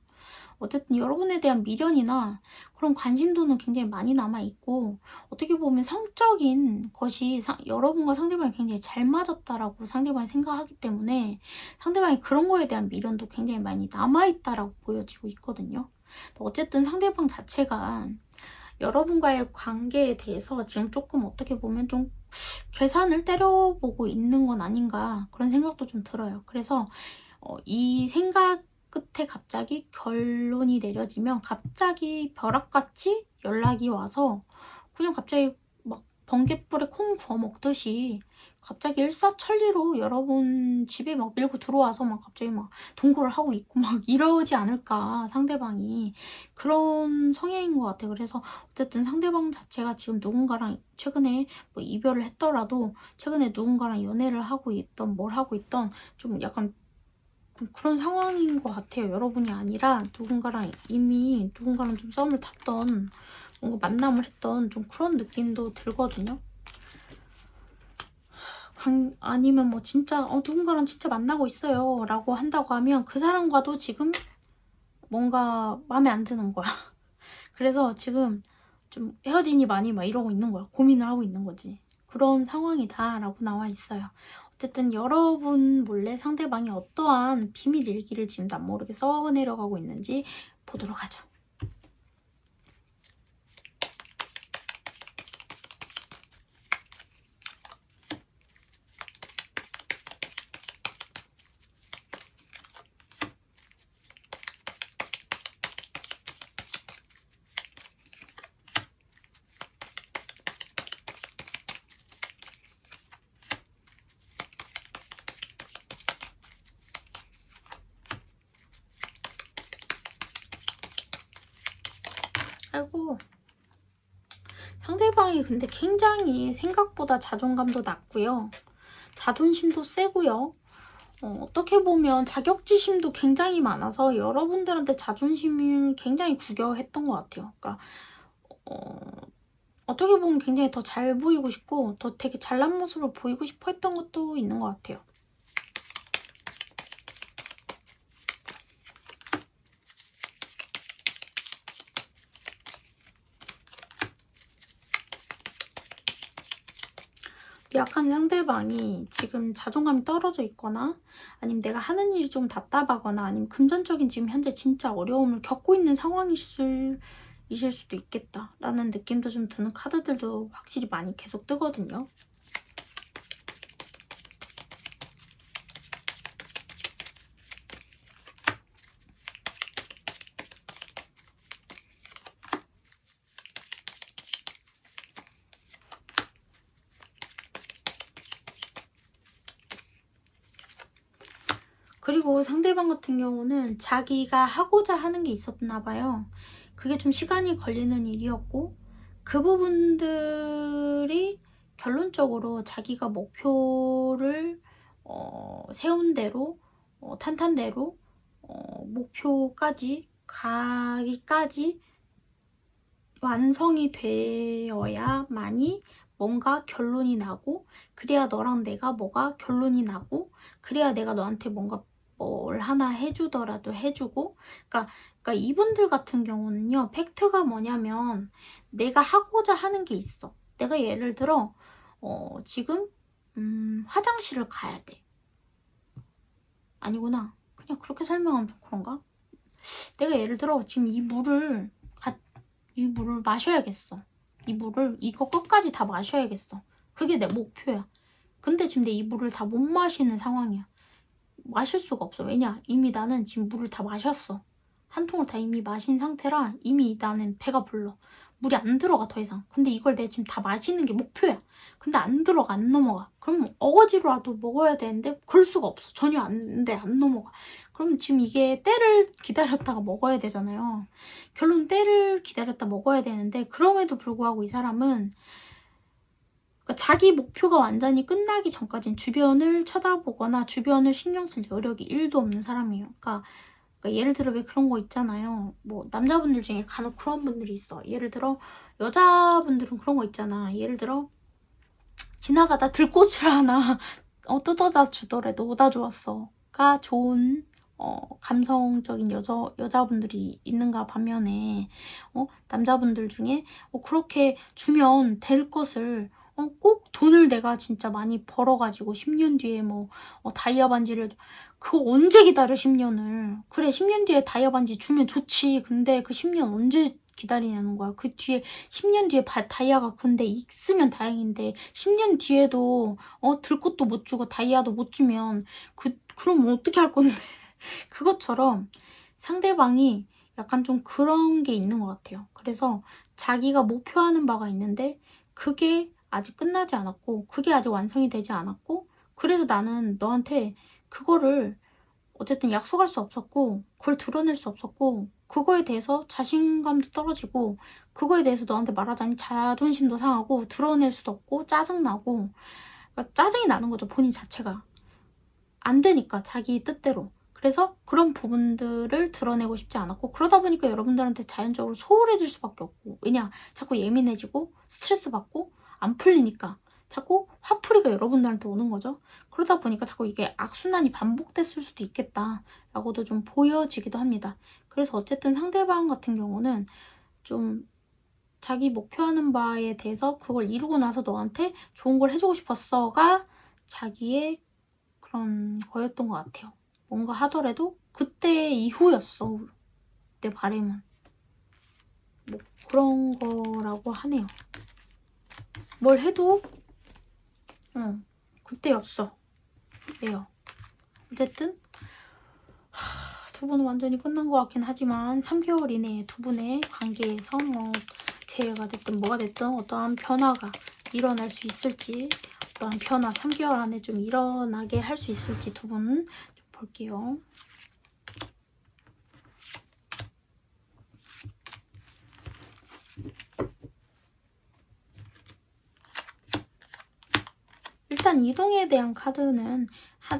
어쨌든 여러분에 대한 미련이나 그런 관심도는 굉장히 많이 남아있고 어떻게 보면 성적인 것이 여러분과 상대방이 굉장히 잘 맞았다라고 상대방이 생각하기 때문에 상대방이 그런 거에 대한 미련도 굉장히 많이 남아있다라고 보여지고 있거든요. 어쨌든 상대방 자체가 여러분과의 관계에 대해서 지금 조금 어떻게 보면 좀 계산을 때려보고 있는 건 아닌가 그런 생각도 좀 들어요. 그래서 이 생각 끝에 갑자기 결론이 내려지면 갑자기 벼락같이 연락이 와서 그냥 갑자기 막 번갯불에 콩 구워 먹듯이 갑자기 일사천리로 여러분 집에 막 밀고 들어와서 막 갑자기 막 동거를 하고 있고 막 이러지 않을까 상대방이 그런 성향인 것 같아요. 그래서 어쨌든 상대방 자체가 지금 누군가랑 최근에 뭐 이별을 했더라도 최근에 누군가랑 연애를 하고 있던 뭘 하고 있던 좀 약간 그런 상황인 것 같아요. 여러분이 아니라 이미 누군가랑 좀 썸을 탔던 뭔가 만남을 했던 좀 그런 느낌도 들거든요. 아니면 뭐 진짜 누군가랑 진짜 만나고 있어요 라고 한다고 하면 그 사람과도 지금 뭔가 마음에 안 드는 거야. 그래서 지금 좀 헤어지니 많이 막 이러고 있는 거야. 고민을 하고 있는 거지. 그런 상황이다 라고 나와 있어요. 어쨌든 여러분 몰래 상대방이 어떠한 비밀 일기를 지금 난 모르게 써내려가고 있는지 보도록 하죠. 아이고, 상대방이 근데 굉장히 생각보다 자존감도 낮고요. 자존심도 세고요. 어떻게 보면 자격지심도 굉장히 많아서 여러분들한테 자존심을 굉장히 구겨했던 것 같아요. 그러니까 어떻게 보면 굉장히 더 잘 보이고 싶고 더 되게 잘난 모습을 보이고 싶어 했던 것도 있는 것 같아요. 약한 상대방이 지금 자존감이 떨어져 있거나 아니면 내가 하는 일이 좀 답답하거나 아니면 금전적인 지금 현재 진짜 어려움을 겪고 있는 상황이실 수도 있겠다라는 느낌도 좀 드는 카드들도 확실히 많이 계속 뜨거든요. 그리고 상대방 같은 경우는 자기가 하고자 하는 게 있었나 봐요. 그게 좀 시간이 걸리는 일이었고 그 부분들이 결론적으로 자기가 목표를 세운 대로 탄탄대로 목표까지 가기까지 완성이 되어야만이 뭔가 결론이 나고 그래야 너랑 내가 뭐가 결론이 나고 그래야 내가 너한테 뭔가 뭘 하나 해주더라도 해주고 그러니까 이분들 같은 경우는요 팩트가 뭐냐면 내가 하고자 하는 게 있어. 내가 예를 들어 지금 화장실을 가야 돼. 아니구나. 그냥 그렇게 설명하면 좀 그런가? 내가 예를 들어 지금 이 물을 마셔야겠어. 이 물을 이거 끝까지 다 마셔야겠어. 그게 내 목표야. 근데 지금 내 이 물을 다 못 마시는 상황이야. 마실 수가 없어. 왜냐? 이미 나는 지금 물을 다 마셨어. 한 통을 다 이미 마신 상태라 이미 나는 배가 불러. 물이 안 들어가 더 이상. 근데 이걸 내가 지금 다 마시는 게 목표야. 근데 안 들어가, 안 넘어가. 그럼 어거지로라도 먹어야 되는데 그럴 수가 없어. 전혀 안 돼, 안 넘어가. 그럼 지금 이게 때를 기다렸다가 먹어야 되잖아요. 결론 때를 기다렸다 먹어야 되는데 그럼에도 불구하고 이 사람은 그러니까 자기 목표가 완전히 끝나기 전까지는 주변을 쳐다보거나 주변을 신경 쓸 여력이 1도 없는 사람이에요. 그러니까 예를 들어 왜 그런 거 있잖아요. 뭐 남자분들 중에 간혹 그런 분들이 있어. 예를 들어 여자분들은 그런 거 있잖아. 예를 들어 지나가다 들꽃을 하나 뜯어다 주더라도 오다 주었어가 좋은 감성적인 여자분들이 있는가 반면에 남자분들 중에 그렇게 주면 될 것을 꼭 돈을 내가 진짜 많이 벌어가지고 10년 뒤에 뭐 다이아 반지를 그거 언제 기다려 10년을. 그래 10년 뒤에 다이아 반지 주면 좋지. 근데 그 10년 언제 기다리냐는 거야. 그 뒤에 10년 뒤에 다이아가 근데 있으면 다행인데 10년 뒤에도 들꽃도 못 주고 다이아도 못 주면 그럼 어떻게 할 건데. 그것처럼 상대방이 약간 좀 그런 게 있는 것 같아요. 그래서 자기가 목표하는 바가 있는데 그게 아직 끝나지 않았고 그게 아직 완성이 되지 않았고 그래서 나는 너한테 그거를 어쨌든 약속할 수 없었고 그걸 드러낼 수 없었고 그거에 대해서 자신감도 떨어지고 그거에 대해서 너한테 말하자니 자존심도 상하고 드러낼 수도 없고 짜증나고 그러니까 짜증이 나는 거죠. 본인 자체가 안 되니까 자기 뜻대로. 그래서 그런 부분들을 드러내고 싶지 않았고 그러다 보니까 여러분들한테 자연적으로 소홀해질 수밖에 없고 왜냐? 자꾸 예민해지고 스트레스 받고 안 풀리니까 자꾸 화풀이가 여러분들한테 오는 거죠. 그러다 보니까 자꾸 이게 악순환이 반복됐을 수도 있겠다라고도 좀 보여지기도 합니다. 그래서 어쨌든 상대방 같은 경우는 좀 자기 목표하는 바에 대해서 그걸 이루고 나서 너한테 좋은 걸 해주고 싶었어가 자기의 그런 거였던 것 같아요. 뭔가 하더라도 그때 이후였어. 내 바람은. 뭐 그런 거라고 하네요. 뭘 해도 그때였어. 왜요? 어쨌든 두 분은 완전히 끝난 것 같긴 하지만 3개월 이내에 두 분의 관계에서 뭐 재회가 됐든 뭐가 됐든 어떠한 변화가 일어날 수 있을지, 어떠한 변화 3개월 안에 좀 일어나게 할 수 있을지 두 분 좀 볼게요. 일단 이동에 대한 카드는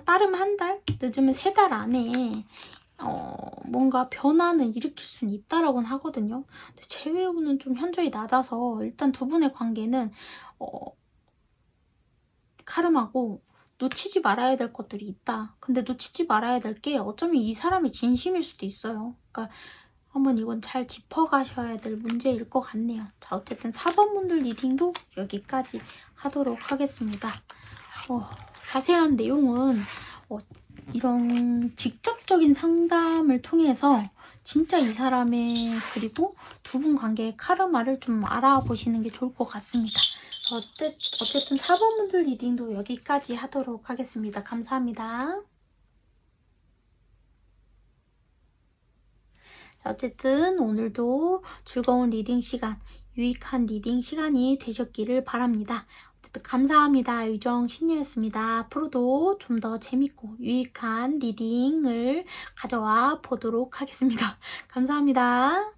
빠르면 한 달, 늦으면 3달 안에 뭔가 변화는 일으킬 수는 있다라고는 하거든요. 근데 재회운은 좀 현저히 낮아서 일단 두 분의 관계는 카름하고 놓치지 말아야 될 것들이 있다. 근데 놓치지 말아야 될 게 어쩌면 이 사람이 진심일 수도 있어요. 그러니까 한번 이건 잘 짚어가셔야 될 문제일 것 같네요. 자, 어쨌든 4번 분들 리딩도 여기까지 하도록 하겠습니다. 자세한 내용은 이런 직접적인 상담을 통해서 진짜 이 사람의 그리고 두 분 관계의 카르마를 좀 알아보시는 게 좋을 것 같습니다. 어쨌든 4번 분들 리딩도 여기까지 하도록 하겠습니다. 감사합니다. 자, 어쨌든 오늘도 즐거운 리딩 시간, 유익한 리딩 시간이 되셨기를 바랍니다. 어쨌든 감사합니다. 유정 신유였습니다. 앞으로도 좀 더 재밌고 유익한 리딩을 가져와 보도록 하겠습니다. 감사합니다.